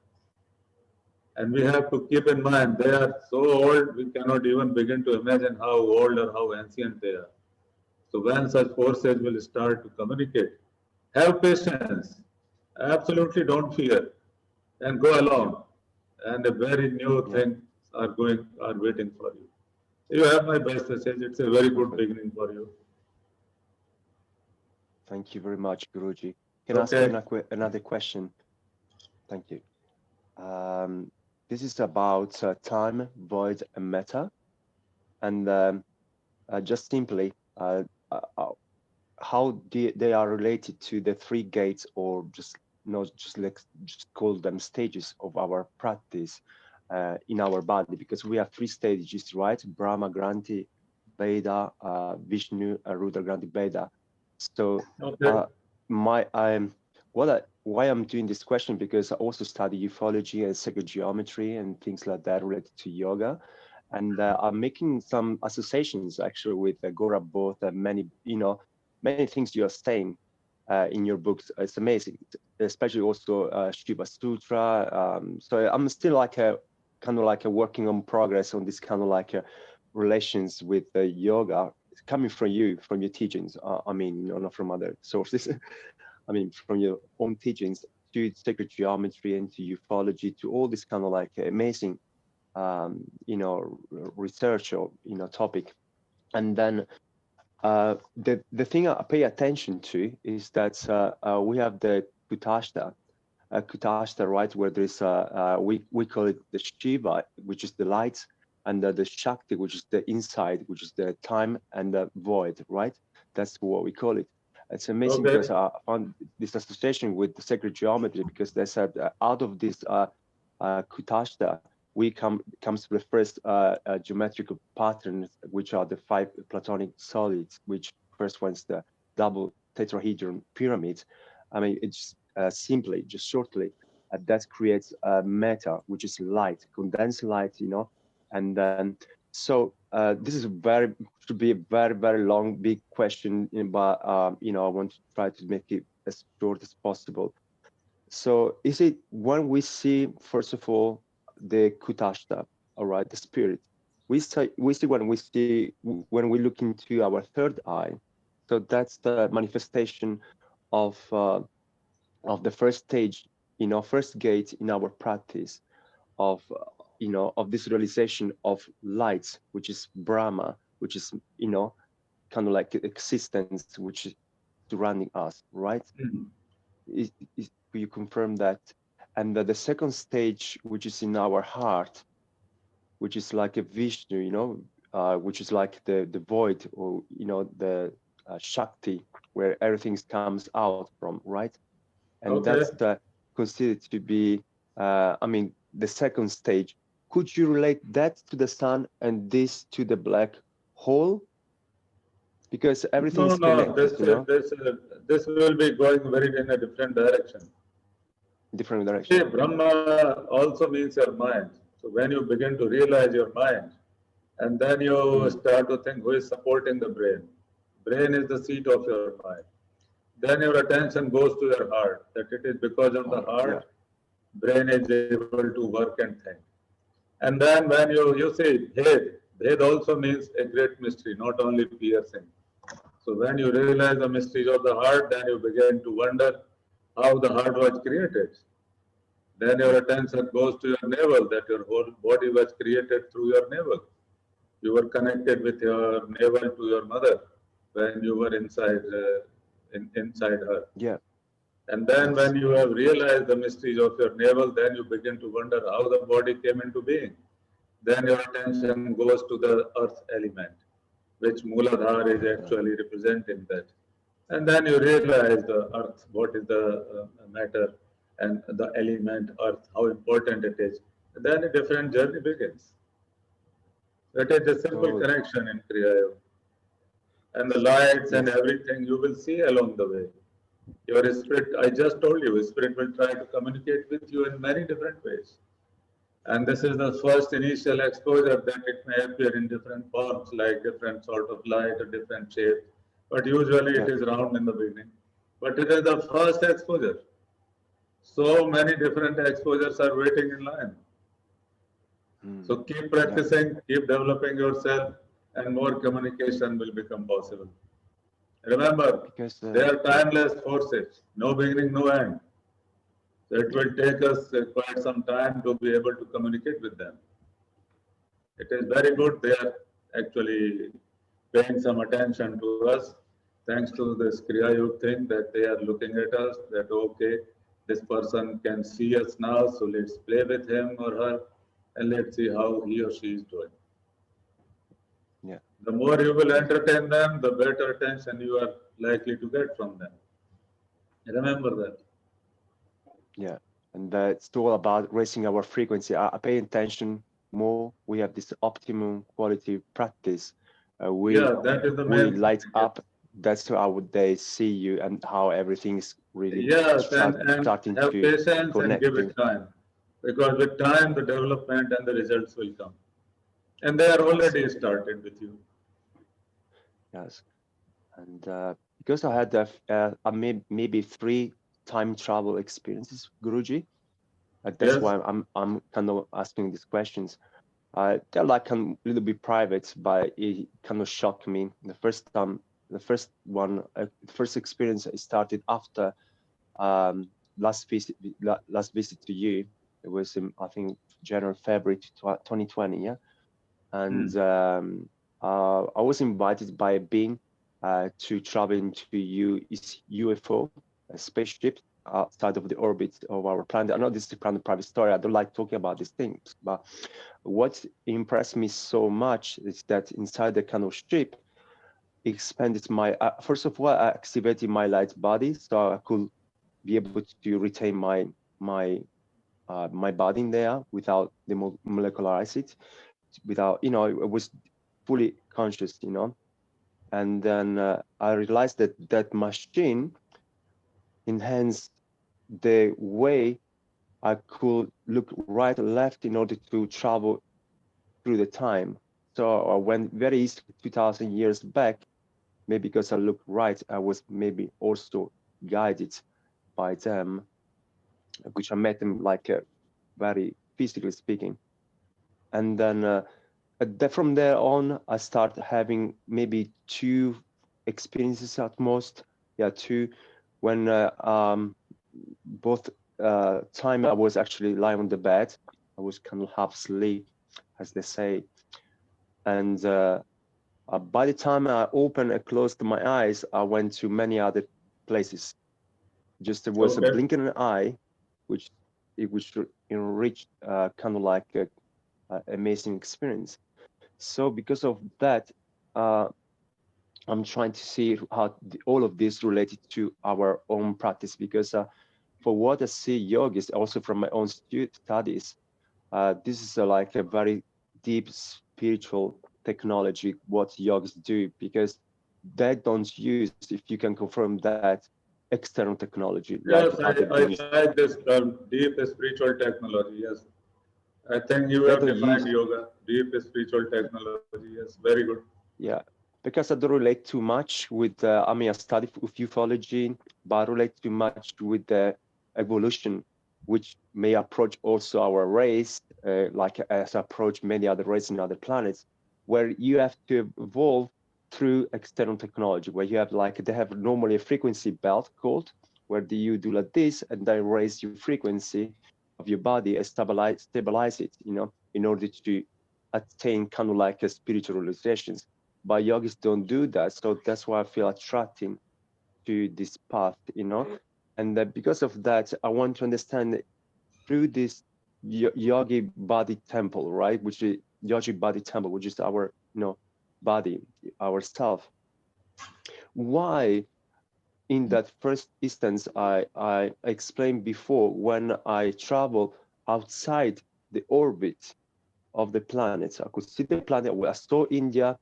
And we have to keep in mind they are so old we cannot even begin to imagine how old or how ancient they are. So when such forces will start to communicate, have patience. Absolutely don't fear and go along. And a very new things are waiting for you. You have my best message. It's a very good beginning for you. Thank you very much, Guruji. Can I ask another question? Thank you. This is about time, void, and matter. And just simply, how they are related to the three gates, or just call them stages of our practice in our body, because we have three stages, right? Brahma, Granthi, Veda, Vishnu, Rudra, Granthi, Veda. So why I'm doing this question, because I also study ufology and sacred geometry and things like that related to yoga. And I'm making some associations actually with Gora Both and many things you are saying in your books. It's amazing, especially also Shiva Sutra. So I'm still like a working on progress on this kind of like relations with yoga coming from you, from your teachings. I mean, not from other sources. I mean, from your own teachings to sacred geometry and to ufology, to all this kind of like amazing research or topic. And then the thing I pay attention to is that we have the Kutashta, right, where there is we call it the Shiva, which is the light, and the Shakti, which is the inside, which is the time and the void, right? That's what we call it. It's amazing because I found this association with the sacred geometry, because they said out of this Kutashta, comes to the first geometrical patterns, which are the 5 Platonic solids, which first one's the double tetrahedron pyramid. I mean, it's simply, just shortly, that creates matter, which is light, condensed light, and then so this is should be a very, very long, big question, but I want to try to make it as short as possible. So is it when we see, first of all, the Kutashta, all right, the spirit, we see when we look into our third eye, so that's the manifestation of the first stage, first gate in our practice of this realization of light, which is Brahma, which is kind of like existence, which is surrounding us, right? Will you confirm that? And the second stage, which is in our heart, which is like a Vishnu, which is like the void, or the Shakti, where everything comes out from, right? And that's considered to be, I mean, the second stage. Could you relate that to the sun and this to the black hole? Because everything is connected. This will be going in a different direction. Different direction. See, Brahma also means your mind. So when you begin to realize your mind, and then you start to think who is supporting the brain. Brain is the seat of your mind. Then your attention goes to your heart, that it is because of the heart, brain is able to work and think. And then when you say Bhed also means a great mystery, not only piercing. So when you realize the mysteries of the heart, then you begin to wonder how the heart was created. Then your attention goes to your navel, that your whole body was created through your navel. You were connected with your navel to your mother when you were inside her. Yeah. And then when you have realized the mysteries of your navel, then you begin to wonder how the body came into being. Then your attention goes to the earth element, which Mooladhara is actually representing that. And then you realize the earth, what is the matter, and the element earth, how important it is. And then a different journey begins. That is a simple connection in Kriya Yoga. And the lights and everything you will see along the way. Your spirit, I just told you, spirit will try to communicate with you in many different ways. And this is the first initial exposure that it may appear in different forms, like different sort of light or different shape. But usually it is round in the beginning. But it is the first exposure. So many different exposures are waiting in line. So keep practicing, keep developing yourself, and more communication will become possible. Remember, they are timeless forces, no beginning, no end. So it will take us quite some time to be able to communicate with them. It is very good they are actually paying some attention to us, thanks to this Kriya Yoga thing, that they are looking at us, that okay, this person can see us now, so let's play with him or her, and let's see how he or she is doing. Yeah. The more you will entertain them, the better attention you are likely to get from them. Remember that. Yeah, and it's all about raising our frequency. I pay attention more. We have this optimum quality practice. That is the we main light thing. up. That's how they see you and how everything is really Yes, and starting have to patience and give connecting. it time. Because with time, the development and the results will come. And they are already started with you. Yes, and because I had maybe 3 time travel experiences, Guruji, that's why I'm kind of asking these questions. They're like a little bit private, but it kind of shocked me. The first experience started after last visit to you. It was in, I think, January, February 2020, yeah. And I was invited by a being to travel into UFO, a spaceship outside of the orbit of our planet. I know this is kind of private story. I don't like talking about these things, but what impressed me so much is that inside the kind of ship, expanded my, first of all, I activated my light body so I could be able to retain my body in there without the molecular acid, without, it was fully conscious, and then I realized that that machine enhanced the way I could look right or left in order to travel through the time. So I went very easily 2,000 years back, maybe because I looked right, I was maybe also guided by them, which I met them like very physically speaking. And then from there on, I started having maybe 2 experiences at most. Yeah, 2, when both time I was actually lying on the bed. I was kind of half asleep, as they say. And by the time I opened and closed my eyes, I went to many other places. Just there was a blink in an eye, which enriched kind of like a amazing experience. So because of that, I'm trying to see how all of this related to our own practice, because for what I see yogis, also from my own studies, this is like a very deep spiritual technology, what yogis do, because they don't use, if you can confirm that, external technology. Yes, like I like this term, deep spiritual technology, yes. I think you have defined yoga, deep spiritual technology, yes, very good. Yeah, because I don't relate too much with, I study with ufology, but I relate too much with the evolution, which may approach also our race, like as approach many other races in other planets, where you have to evolve through external technology, where you have they have normally a frequency belt called, where you do like this, and then raise your frequency of your body and stabilize it, in order to attain kind of like a spiritual realizations. But yogis don't do that, so that's why I feel attracting to this path, and because of that, I want to understand through this yogi body temple, right, which is yogic body temple, which is our body, our self. Why in that first instance I explained before, when I travel outside the orbit of the planets. I could see the planet. I saw India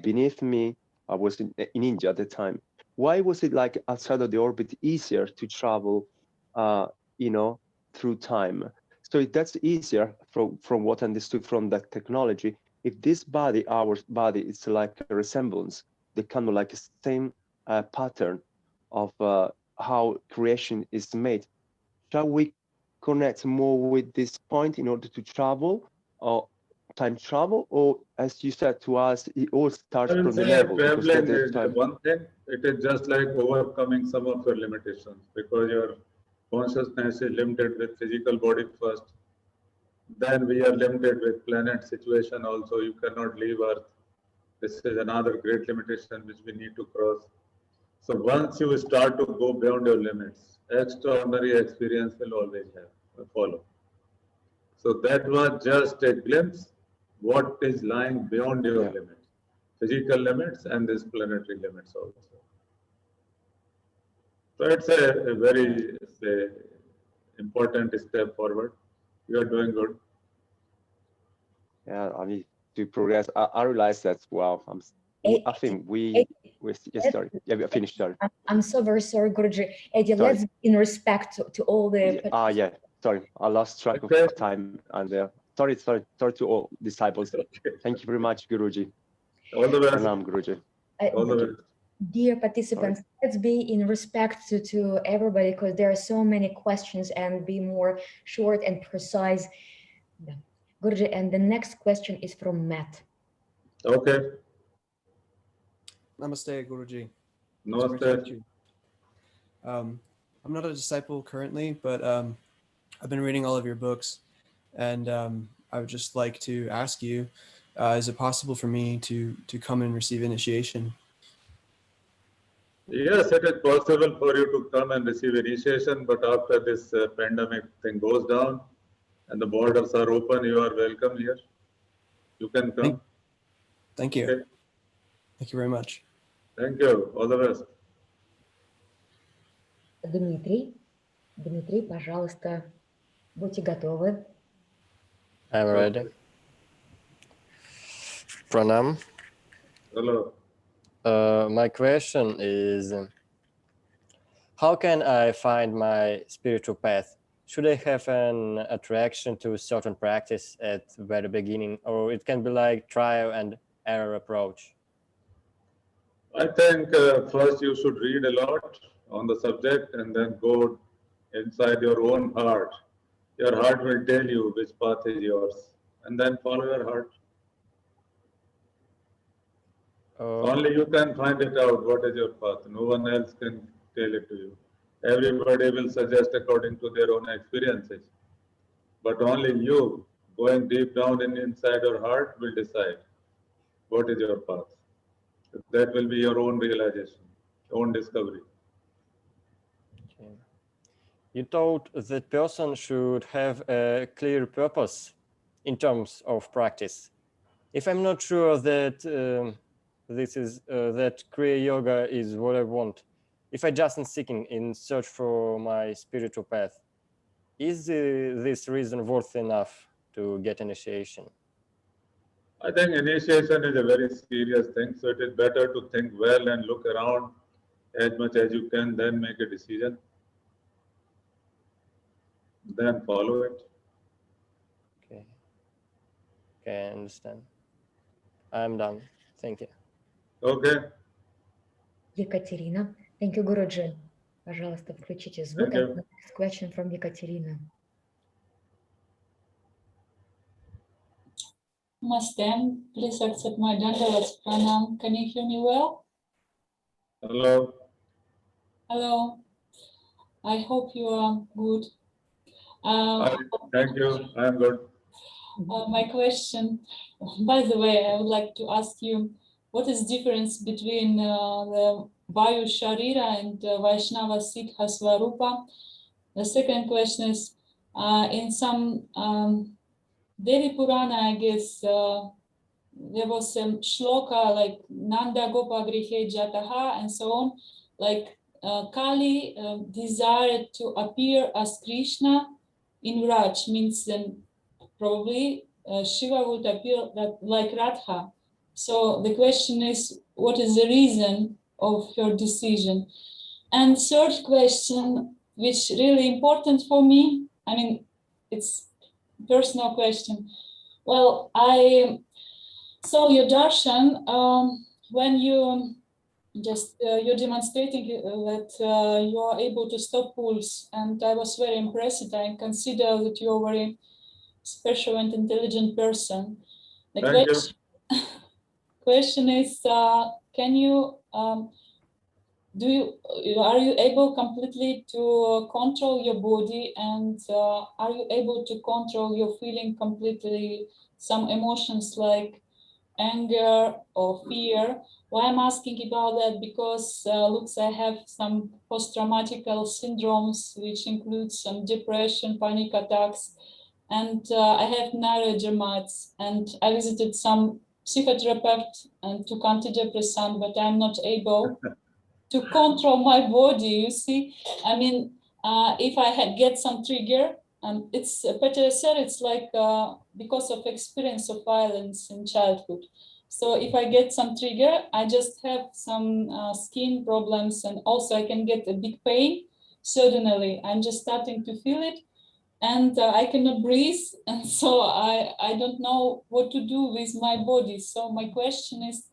beneath me. I was in India at the time. Why was it like outside of the orbit easier to travel, through time? So if that's easier from what I understood from that technology, if this body, our body, is like a resemblance, they kind of like a same pattern of how creation is made. Shall we connect more with this point in order to travel or time travel? Or as you said to us, it all starts I will from the say level. traveling is one thing. It is just like overcoming some of your limitations because your consciousness is limited with physical body first. Then we are limited with planet situation also. You cannot leave Earth. This is another great limitation which we need to cross. So once you start to go beyond your limits, extraordinary experience will always follow. So that was just a glimpse what is lying beyond your limits, physical limits and this planetary limits also. So it's a very important step forward. You are doing good. Yeah, I mean, to progress. I realize that, wow, I think we're sorry. Yeah, we finished, sorry. I'm so very sorry, Guruji. Eddie, Sorry. let's in respect to all the Yeah, sorry, I lost track of time, and sorry to all disciples. Thank you very much, Guruji. All the best. Pranam, Guruji. All the best. Dear participants, let's be in respect to everybody because there are so many questions and be more short and precise. Yeah. Guruji, and the next question is from Matt. Okay. Namaste, Guruji. Namaste. I'm not a disciple currently, but I've been reading all of your books, and I would just like to ask you, is it possible for me to come and receive initiation? Yes, it is possible for you to come and receive initiation, but after this pandemic thing goes down and the borders are open, you are welcome here. You can come. Thank you. Okay. Thank you very much. Thank you. All the best. Дмитрий, пожалуйста, будьте готовы. I'm ready. Pranam. Hello. My question is, how can I find my spiritual path? Should I have an attraction to a certain practice at the very beginning, or it can be like trial and error approach? I think first you should read a lot on the subject and then go inside your own heart. Your heart will tell you which path is yours and then follow your heart. Only you can find it out what is your path. No one else can tell it to you. Everybody will suggest according to their own experiences. But only you, going deep down inside your heart, will decide what is your path. That will be your own realization, own discovery. Okay. You told that person should have a clear purpose in terms of practice. If I'm not sure that that Kriya Yoga is what I want, if I just am seeking in search for my spiritual path, is this reason worth enough to get initiation? I think initiation is a very serious thing, so it is better to think well and look around as much as you can, then make a decision, then follow it. Okay, I understand. I'm done. Thank you. Okay. Екатерина. Thank you, Guruji. Пожалуйста, включите звук. Thank you. And the next question from Екатерина. Namaste. Please accept my Dandavat Pranam. Can you hear me well? Hello. Hello. I hope you are good. Thank you. I am good. My question, by the way, I would like to ask you, what is the difference between the Vayu Sharira and Vaishnava Siddha Swarupa? The second question is, in some Devi Purana, I guess, there was some shloka like Nanda Gopa Grihe Jataha and so on, like Kali desired to appear as Krishna in Raj, means probably Shiva would appear like Radha. So the question is, what is the reason of your decision? And third question, which really important for me, I mean, it's personal question. Well, I saw your darshan when you're demonstrating that you are able to stop pulse, and I was very impressed. I consider that you're a very special and intelligent person. The question is, can you are you able completely to control your body, and are you able to control your feeling completely, some emotions like anger or fear? Why I'm asking about that, because looks I have some post-traumatic syndromes, which includes some depression, panic attacks, and I have neurodermitis, and I visited some psychotherapist and took antidepressant, but I'm not able to control my body, you see. I mean, if I get some trigger, it's Peter said it's like because of experience of violence in childhood. So if I get some trigger, I just have some skin problems, and also I can get a big pain. Suddenly, I'm just starting to feel it, and I cannot breathe, and so I don't know what to do with my body. So my question is,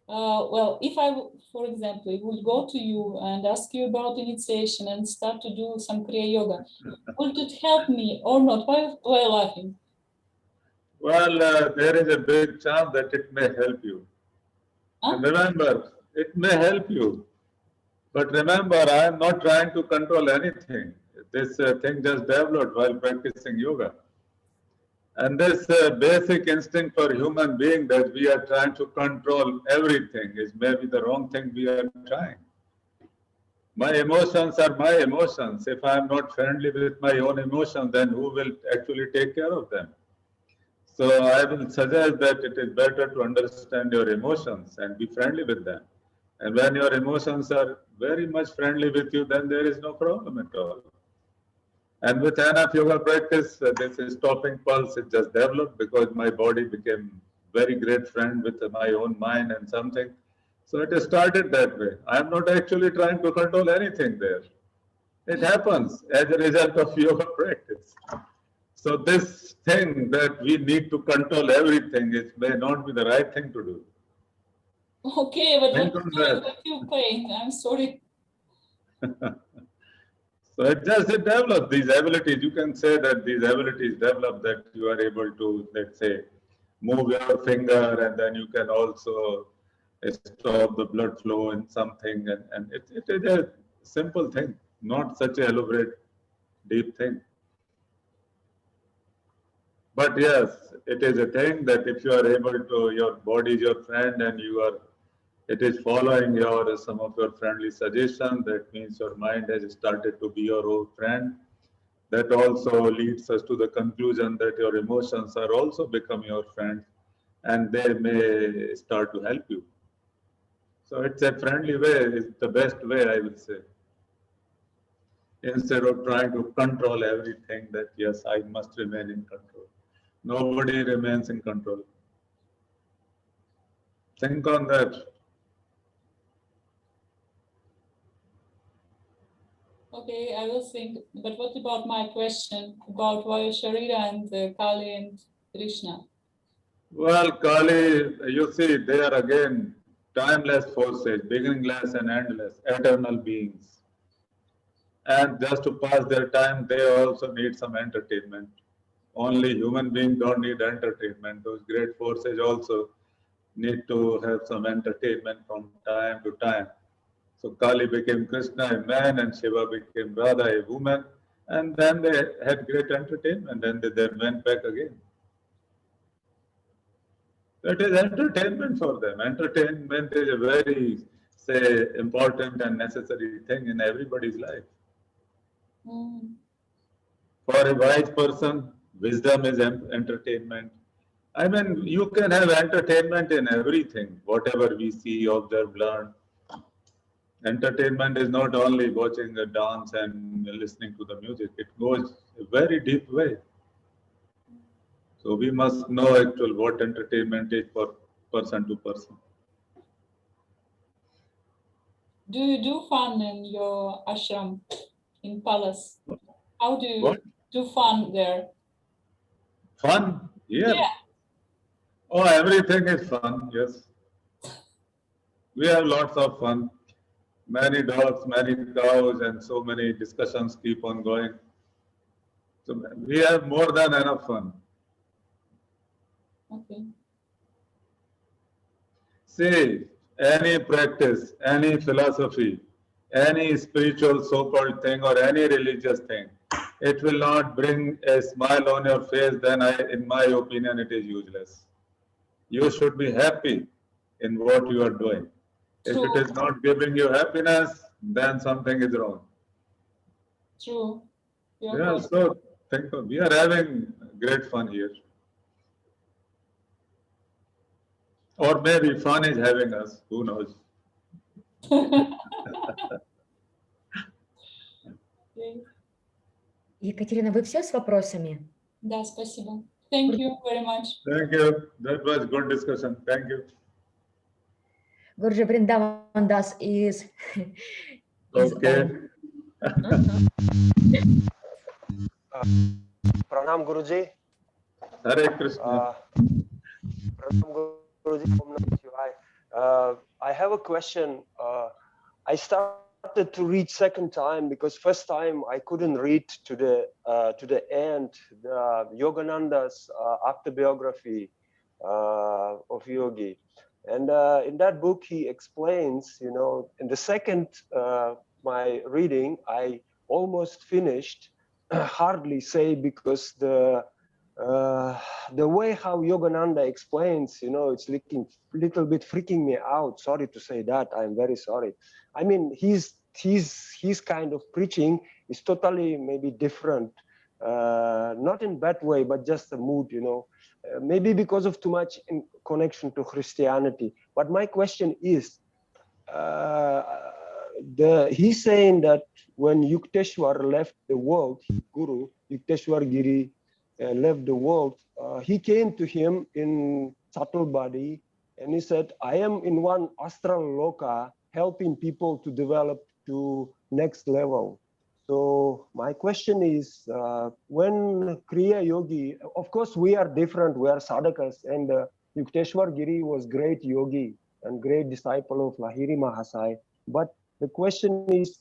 well, if I, for example, would go to you and ask you about initiation and start to do some Kriya Yoga, would it help me or not? Why are you laughing? Well, there is a big chance that it may help you. And remember, it may help you. But remember, I am not trying to control anything. This thing just developed while practicing yoga. And this basic instinct for human being that we are trying to control everything is maybe the wrong thing we are trying. My emotions are my emotions. If I am not friendly with my own emotions, then who will actually take care of them? So I will suggest that it is better to understand your emotions and be friendly with them. And when your emotions are very much friendly with you, then there is no problem at all. And with enough yoga practice, this stopping pulse is just developed because my body became very great friend with my own mind and something. So it started that way. I am not actually trying to control anything there. It happens as a result of yoga practice. So this thing that we need to control everything, it may not be the right thing to do. Okay, but Think what on do I that. you pain? I'm sorry. So it just develops these abilities. You can say that these abilities develop that you are able to, let's say, move your finger, and then you can also stop the blood flow in something. And it is a simple thing, not such an elaborate, deep thing. But yes, it is a thing that if you are able to, your body is your friend, and it is following some of your friendly suggestions. That means your mind has started to be your old friend. That also leads us to the conclusion that your emotions are also become your friends, and they may start to help you. So it's a friendly way, it's the best way, I will say. Instead of trying to control everything, that yes, I must remain in control. Nobody remains in control. Think on that. Okay, I will think. But what about my question about Vayu Sharira and Kali and Krishna? Well, Kali, you see, they are again timeless forces, beginningless and endless, eternal beings. And just to pass their time, they also need some entertainment. Only human beings don't need entertainment. Those great forces also need to have some entertainment from time to time. So Kali became Krishna, a man, and Shiva became Radha, a woman. And then they had great entertainment, and they went back again. That is entertainment for them. Entertainment is a very, say, important and necessary thing in everybody's life. For a wise person, wisdom is entertainment. I mean, you can have entertainment in everything, whatever we see, observe, learn. Entertainment is not only watching a dance and listening to the music. It goes a very deep way. So we must know actual what entertainment is for person to person. Do you do fun in your ashram in palace? How do you What? do fun there? Fun? Here? Yeah. Oh, everything is fun, yes. We have lots of fun. Many dogs, many cows, and so many discussions keep on going. So we have more than enough fun. Okay. See, any practice, any philosophy, any spiritual so-called thing or any religious thing, it will not bring a smile on your face, then in my opinion, it is useless. You should be happy in what you are doing. If it is not giving you happiness, then something is wrong. True. You're Yeah, correct. so think of, we are having great fun here. Or maybe fun is having us, who knows? Екатерина, вы все с вопросами? Да, спасибо. Thank you very much. Thank you. That was good discussion. Thank you. Gurji Vrindavan Das is Okay. Pranam Guruji. Hare Krishna. Pranam Guruji. Om Namah Shivaya. I have a question. I started to read second time because first time I couldn't read to the end the Yogananda's autobiography of Yogi, and in that book he explains, you know, in the second my reading I almost finished. Hardly say because the way how Yogananda explains, you know, it's little bit freaking me out. Sorry to say that. I'm very sorry. I mean, his kind of preaching is totally maybe different, not in bad way, but just the mood, you know, maybe because of too much in connection to Christianity. But my question is, he's saying that when Yukteswar left the world, Guru Yukteswar Giri left the world, he came to him in subtle body and he said, I am in one astral loka helping people to develop to next level. So my question is, when Kriya Yogi, of course we are different, we are sadhakas, and Yukteswar Giri was great yogi and great disciple of Lahiri Mahasai. But the question is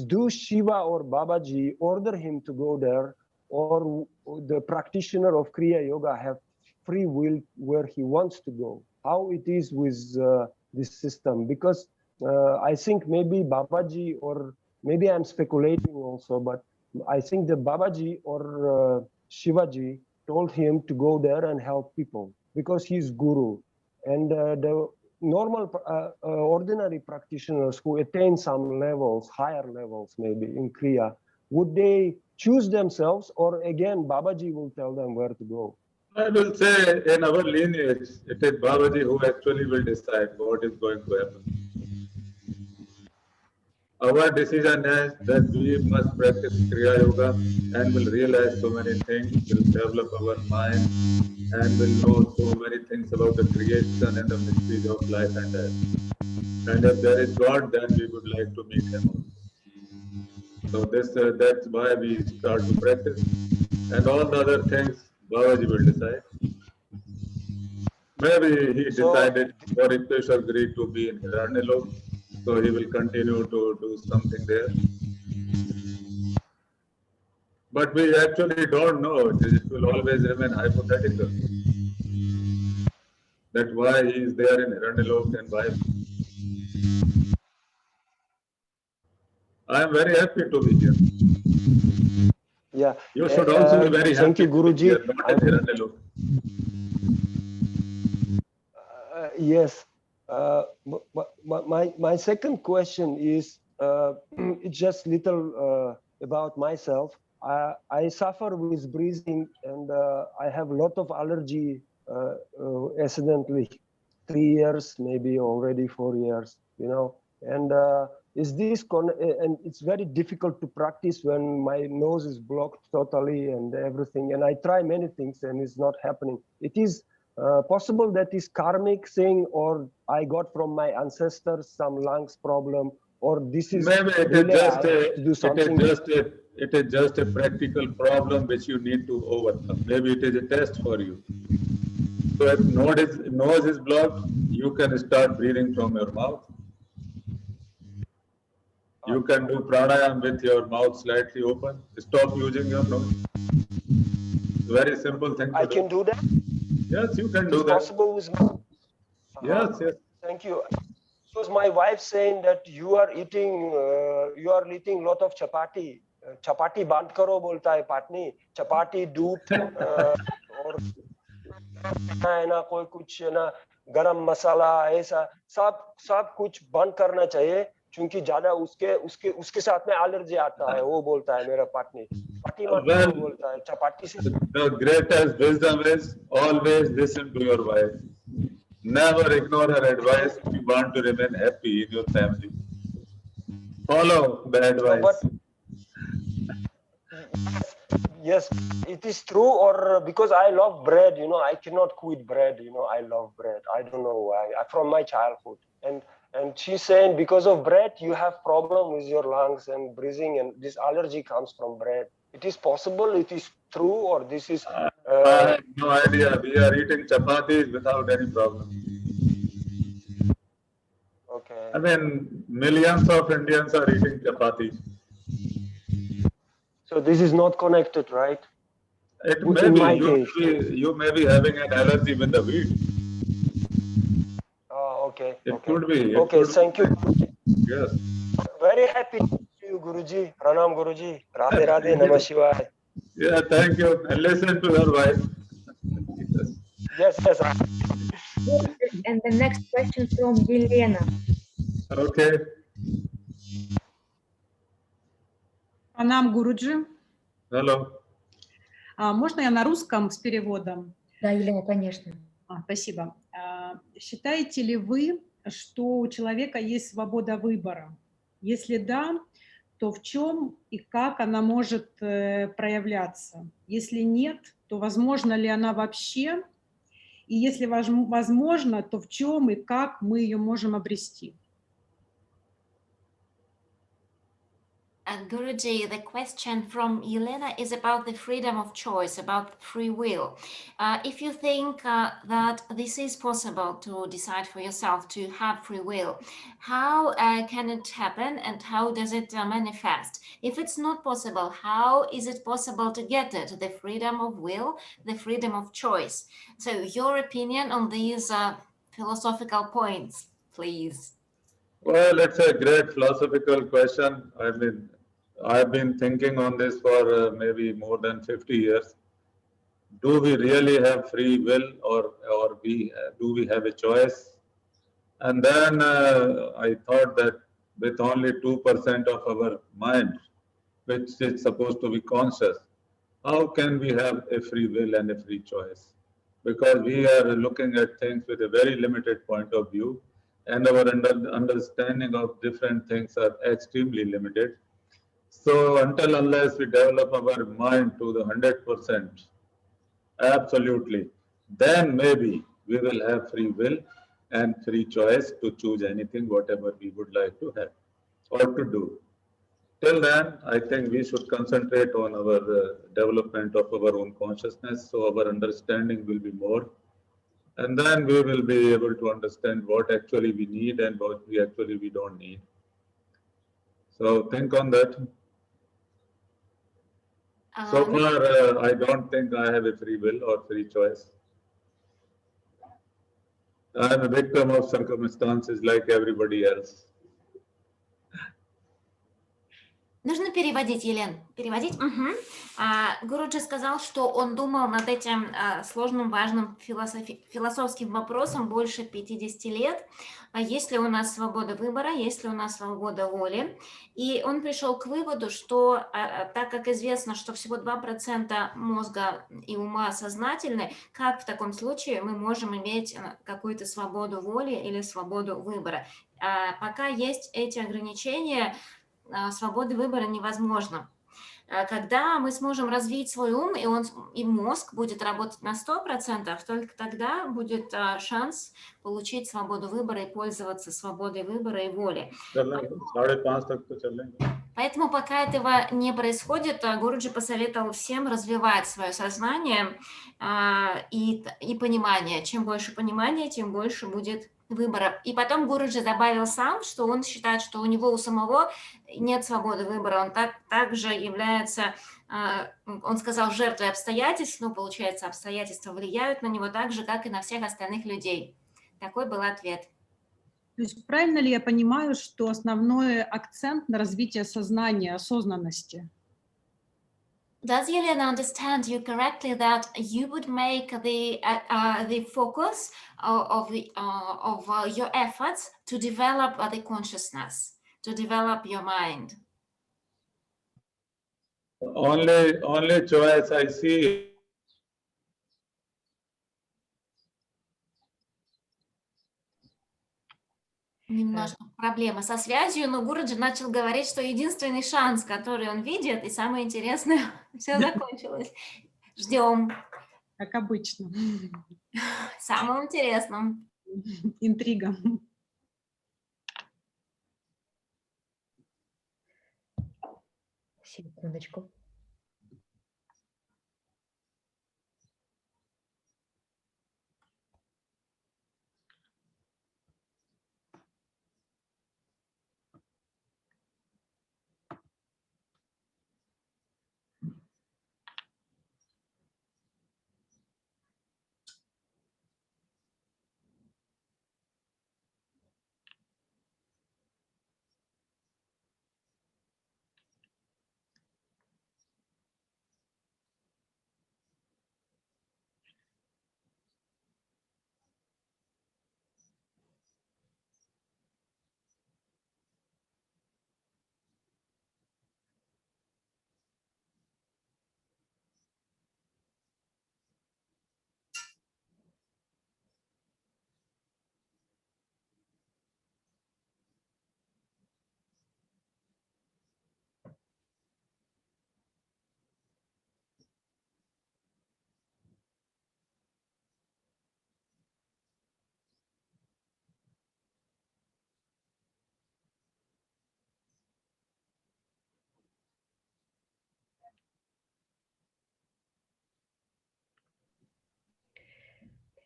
do Shiva or Babaji order him to go there, or the practitioner of Kriya Yoga have free will where he wants to go? How it is with this system? Because I think maybe Babaji, or maybe I'm speculating also, but I think the Babaji or Shivaji told him to go there and help people because he's guru. And the normal ordinary practitioners who attain some levels, higher levels maybe in Kriya, would they choose themselves, or again Babaji will tell them where to go? I will say in our lineage, it is Babaji who actually will decide what is going to happen. Our decision is that we must practice Kriya Yoga and will realize so many things, will develop our mind, and will know so many things about the creation and the mysteries of life and death. And if there is God, then we would like to meet Him also. So that's why we start to practice. And all the other things, Babaji will decide. Maybe he decided for Yukteswar Giri to be in Hiranyalok, so he will continue to do something there. But we actually don't know. It will always remain hypothetical. That why he is there in Hiranyalok and why. I am very happy to be here. Yeah. You should also be very thank happy you, Guruji. to be here, not in Hiranyalok. Yes. My second question is it's just little about myself. I suffer with breathing, and I have a lot of allergy accidentally 3 years, maybe already 4 years, you know. And is this and it's very difficult to practice when my nose is blocked totally and everything. And I try many things and it's not happening. It is possible that is karmic thing, or I got from my ancestors some lungs problem, or this is maybe it really is just I have to do something. it is just a practical problem which you need to overcome. Maybe it is a test for you. So if nose is blocked, you can start breathing from your mouth. You can do pranayam with your mouth slightly open. Stop using your nose. Very simple thing to I can do that? Yes, you can do It's that. possible with my... Yes, yes. Thank you. Because my wife saying that you are eating lot of chapati. Chapati band karo bolta hai patni. Chapati दूध और है ना कोई कुछ है ना गरम मसाला ऐसा सब कुछ बंद करना चाहिए, क्योंकि ज्यादा उसके साथ में एलर्जी आता है, वो बोलता है मेरा पार्टनर पार्टी मत करो बोलता है चपाती से. The greatest wisdom is always listen to your wife. Never ignore her advice if you want to remain happy in your family. Follow the advice. Yes, it is true, or because I love bread, I cannot quit bread, I love bread. I don't know why, from my childhood. And she's saying because of bread, you have problem with your lungs and breathing, and this allergy comes from bread. It is possible, it is true, or this is... I have no idea. We are eating chapatis without any problem. Okay. I mean, millions of Indians are eating chapatis. So this is not connected, right? It may In be. my case. You may be having an allergy with the wheat. Oh, okay. It could be. Okay, thank you. Yes. Very happy to see you, Guruji. Pranam, Guruji. Radhe, Radhe, Namah Shivaya. Yeah, thank you. And listen to your wife. Yes. And the next question from Елена. Okay. Пранам, Гуруджи. Hello. Можно я на русском с переводом? Да, Елена, конечно. Спасибо. Считаете ли вы, что у человека есть свобода выбора? Если да, то в чем и как она может проявляться? Если нет, то возможно ли она вообще? И если возможно, то в чем и как мы ее можем обрести? Guruji, the question from Elena is about the freedom of choice, about free will. If you think that this is possible to decide for yourself, to have free will, how can it happen and how does it manifest? If it's not possible, how is it possible to get it, the freedom of will, the freedom of choice? So your opinion on these philosophical points, please. Well, it's a great philosophical question. I mean, I've been thinking on this for maybe more than 50 years. Do we really have free will, or do we have a choice? And then I thought that with only 2% of our mind, which is supposed to be conscious, how can we have a free will and a free choice? Because we are looking at things with a very limited point of view, and our understanding of different things are extremely limited. So until unless we develop our mind to the 100%, absolutely, then maybe we will have free will and free choice to choose anything, whatever we would like to have or to do. Till then, I think we should concentrate on our development of our own consciousness, so our understanding will be more. And then we will be able to understand what actually we need and what we don't need. So think on that. So far, I don't think I have a free will or free choice. I am a victim of circumstances like everybody else. Нужно переводить, Елен. Переводить? Угу. Гуруджи сказал, что он думал над этим сложным, важным философским вопросом больше 50 лет. Есть ли у нас свобода выбора, есть ли у нас свобода воли. И он пришел к выводу, что так как известно, что всего 2% мозга и ума сознательны, как в таком случае мы можем иметь какую-то свободу воли или свободу выбора? Пока есть эти ограничения, свободы выбора невозможно. Когда мы сможем развить свой ум, и мозг будет работать на 100%, только тогда будет шанс получить свободу выбора и пользоваться свободой выбора и воли. Поэтому пока этого не происходит, Гуруджи посоветовал всем развивать свое сознание и понимание. Чем больше понимания, тем больше будет выбора. И потом Гуруджи добавил сам, что он считает, что у него у самого нет свободы выбора. Он также является, он сказал, жертвой обстоятельств, но получается, обстоятельства влияют на него так же, как и на всех остальных людей. Такой был ответ. То есть правильно ли я понимаю, что основной акцент на развитие сознания, осознанности? Does Yelena understand you correctly that you would make the focus of your efforts to develop the consciousness, to develop your mind? Only choice I see. Немножко проблема со связью, но Гуруджи начал говорить, что единственный шанс, который он видит, и самое интересное, все закончилось. Ждем. Как обычно. Самым интересным. Интрига. Секундочку.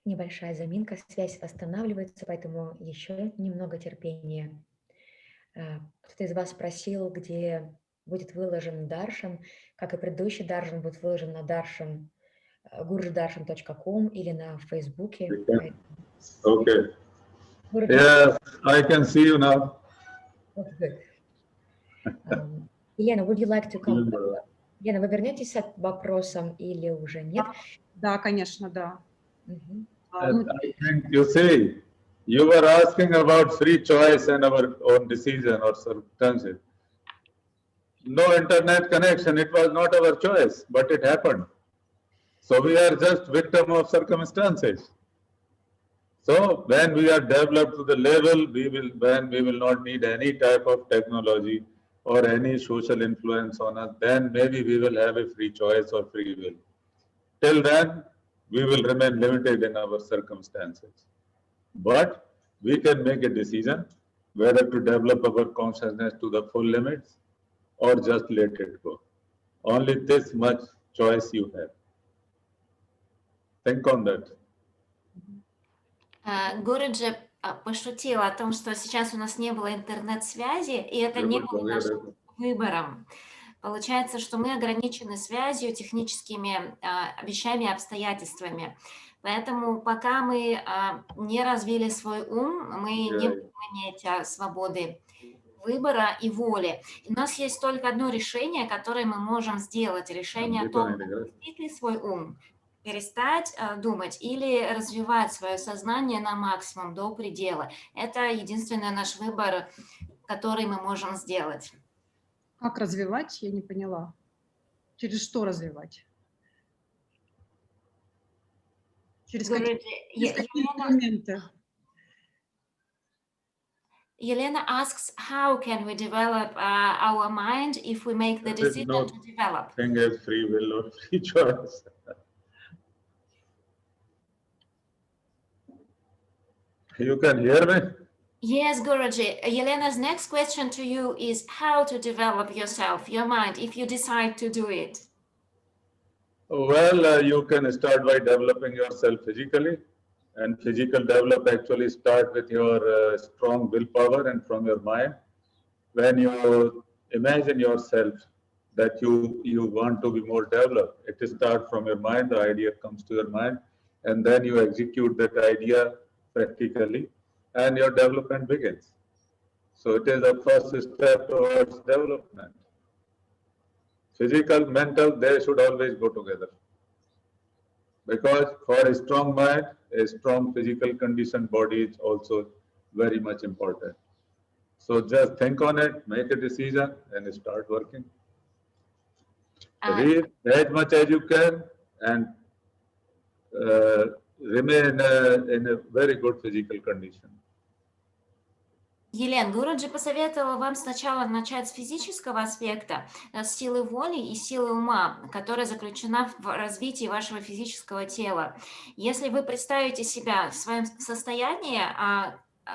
Небольшая заминка, связь восстанавливается, поэтому еще немного терпения. Кто-то из вас спросил, где будет выложен даршан. Как и предыдущий даршан, будет выложен на даршан gurujidarshan.com или на Фейсбуке. Okay. Yes, I can see you now. Good. Елена, would you like to come? Елена, вы вернетесь с вопросом или уже нет? Да, конечно, да. I think you see, you were asking about free choice and our own decision or circumstances. No internet connection, it was not our choice, but it happened. So we are just victim of circumstances. So when we are developed to the level, when we will not need any type of technology or any social influence on us, then maybe we will have a free choice or free will. Till then, we will remain limited in our circumstances. But we can make a decision whether to develop our consciousness to the full limits or just let it go. Only this much choice you have. Think on that. Гуруджи пошутил о том, что сейчас у нас не было интернет-связи, и это не было нашим выбором. Получается, что мы ограничены связью, техническими вещами, обстоятельствами. Поэтому пока мы не развили свой ум, мы не будем иметь свободы выбора и воли. И у нас есть только одно решение, которое мы можем сделать. Решение о том, отпустить ли свой ум, перестать думать или развивать свое сознание на максимум, до предела. Это единственный наш выбор, который мы можем сделать. Как развивать, я не поняла. Через что развивать? Через какие инструменты? Yelena asks, how can we develop our mind if we make the decision to develop? Thing as free will or free choice. You can hear me? Yes, Guruji. Yelena's next question to you is how to develop yourself, your mind, if you decide to do it. Well, you can start by developing yourself physically, and physical develop actually start with your strong willpower and from your mind. When you imagine yourself that you want to be more developed, it starts from your mind, the idea comes to your mind, and then you execute that idea practically, and your development begins. So it is the first step towards development. Physical, mental, they should always go together. Because for a strong mind, a strong physical conditioned body is also very much important. So just think on it, make a decision, and start working. Read as much as you can and remain in a very good physical condition. Елен, Гуруджи посоветовал вам сначала начать с физического аспекта, с силы воли и силы ума, которая заключена в развитии вашего физического тела. Если вы представите себя в своем состоянии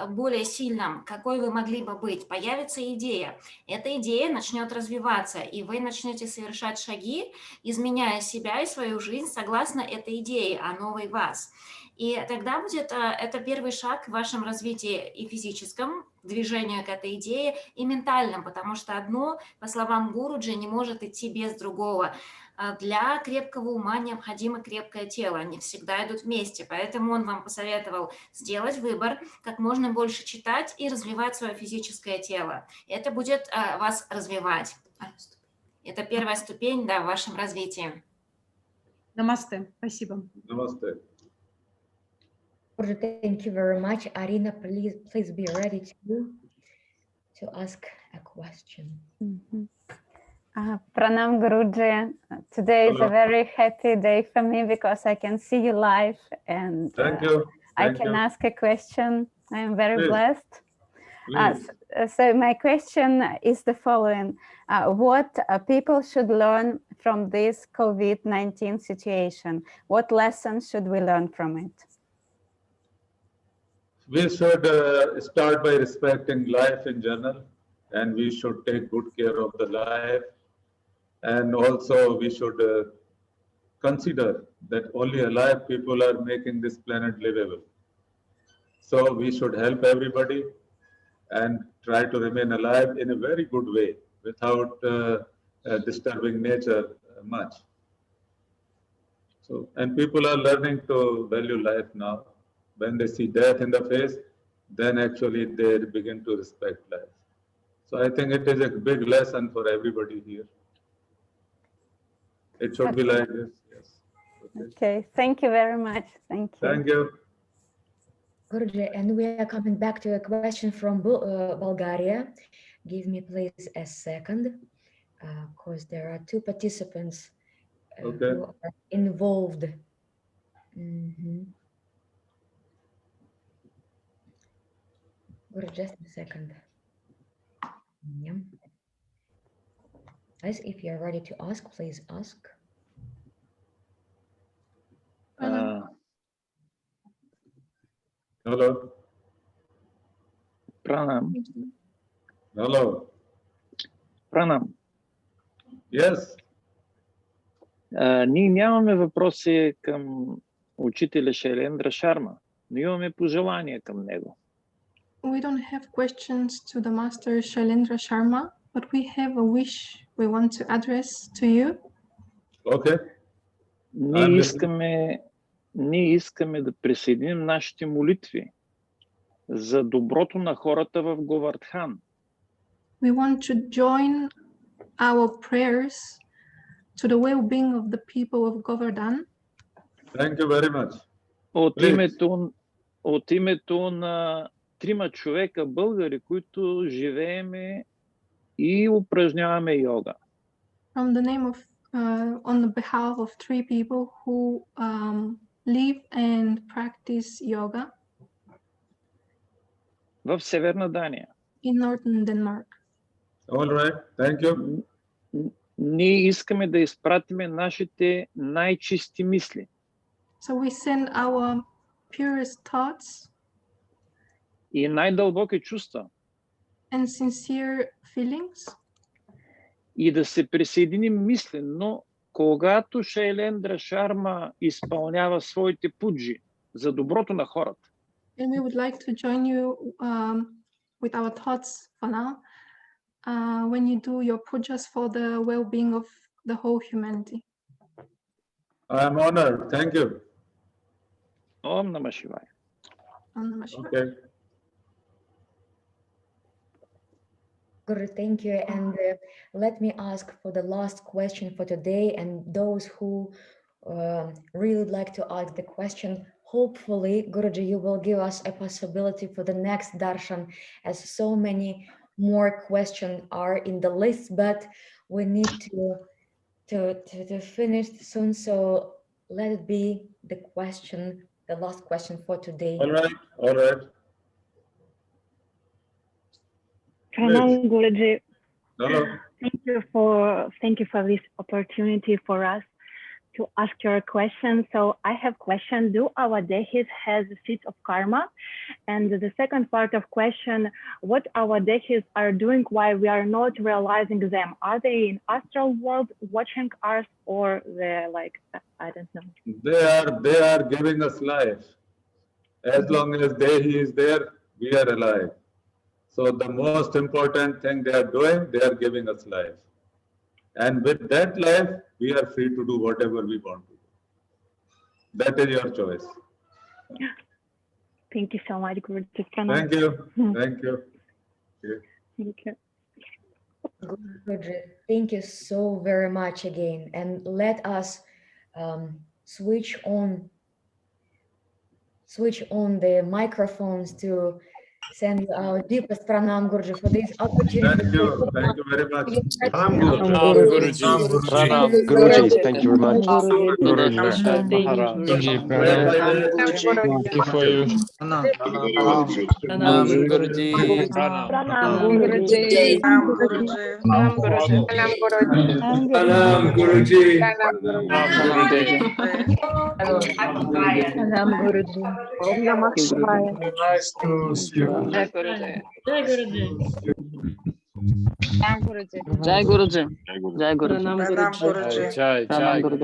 более сильном, какой вы могли бы быть, появится идея. Эта идея начнет развиваться, и вы начнете совершать шаги, изменяя себя и свою жизнь согласно этой идее о новой вас. И тогда будет это первый шаг в вашем развитии и физическом, движению к этой идее, и ментальном, потому что одно, по словам Гуруджи, не может идти без другого. Для крепкого ума необходимо крепкое тело, они всегда идут вместе, поэтому он вам посоветовал сделать выбор, как можно больше читать и развивать свое физическое тело. Это будет вас развивать. Это первая ступень, да, в вашем развитии. Намасте. Спасибо. Намасте. Thank you very much. Arina, please be ready to ask a question. Pranam Guruji. Today is a very happy day for me because I can see you live and I can ask a question. I am very blessed. So my question is the following. What people should learn from this COVID-19 situation? What lessons should we learn from it? We should start by respecting life in general, and we should take good care of the life. And also we should consider that only alive people are making this planet livable. So we should help everybody and try to remain alive in a very good way without disturbing nature much. So, and people are learning to value life now. When they see death in the face, then actually they begin to respect life. So I think it is a big lesson for everybody here. It should be like this, yes. Okay, thank you very much. Thank you. Thank you. Guruji, and we are coming back to a question from Bulgaria. Give me please a second, because there are two participants who are involved. Just a second. Yeah. Guys, if you're ready to ask, please ask. Hello. Pranam. Hello. Pranam. Yes. Ние нямаме въпроси към учителя Шайлендра Шарма, но имаме пожелания към него. We don't have questions to the master Shailendra Sharma, but we have a wish we want to address to you. Okay. Ние искаме да присъединим нашите молитви за доброто на хората в Говардхан. we want to join our prayers to the well-being of the people of Govardhan. Thank you very much. От името на трима човека българи, които живееме и упражняваме йога. From the name of, on the behalf of 3 people who live and practice yoga. В Северна Дания. In northern Denmark. All right, thank you. Ние искаме да изпратиме нашите най-чисти мисли. So we send our purest thoughts и най-дълбоки чувства. And sincere feelings. И да се присъединим мислено, когато Шайлендра Шарма изпълнява своите пуджи за доброто на хората. And we would like to join you with our thoughts for now, when you do your pujas for the well-being of the whole humanity. I am honored. Thank you. Om Namah Shivaya. Om Namah Shivaya. Okay. Guru, thank you. And let me ask for the last question for today, and those who really would like to ask the question, hopefully, Guruji, you will give us a possibility for the next darshan, as so many more questions are in the list, but we need to finish soon. So let it be the question, the last question for today. All right, all right. Pranam Guruji. Hello. Thank you for this opportunity for us to ask your question. So I have question, do our dehis has seeds of karma? And the second part of question, what our dehis are doing while we are not realizing them? Are they in astral world watching us, or they're like, I don't know. They are giving us life. As long as dehi is there, we are alive. So the most important thing they are doing, they are giving us life. And with that life, we are free to do whatever we want to do. That is your choice. Thank you so much, Guruji. Thank you. Thank you. Okay. Thank you. Guruji, thank you so very much again. And let us switch on the microphones to send you our deepest pranam, Guruji, for this opportunity. Thank you very much. Pranam Guruji. Guruji, thank you very much. Guruji, thank you for you. Pranam Guruji. Pranam Guruji. Pranam Guruji. Pranam Guruji. Pranam Guruji. Pranam Guruji. Om Namah Shivaya. Nice to see you. Jai Guruji. Jai Guruji. Jai Guruji. Jai Guruji. Jai Guruji. Pranam Guruji. Jai Guruji.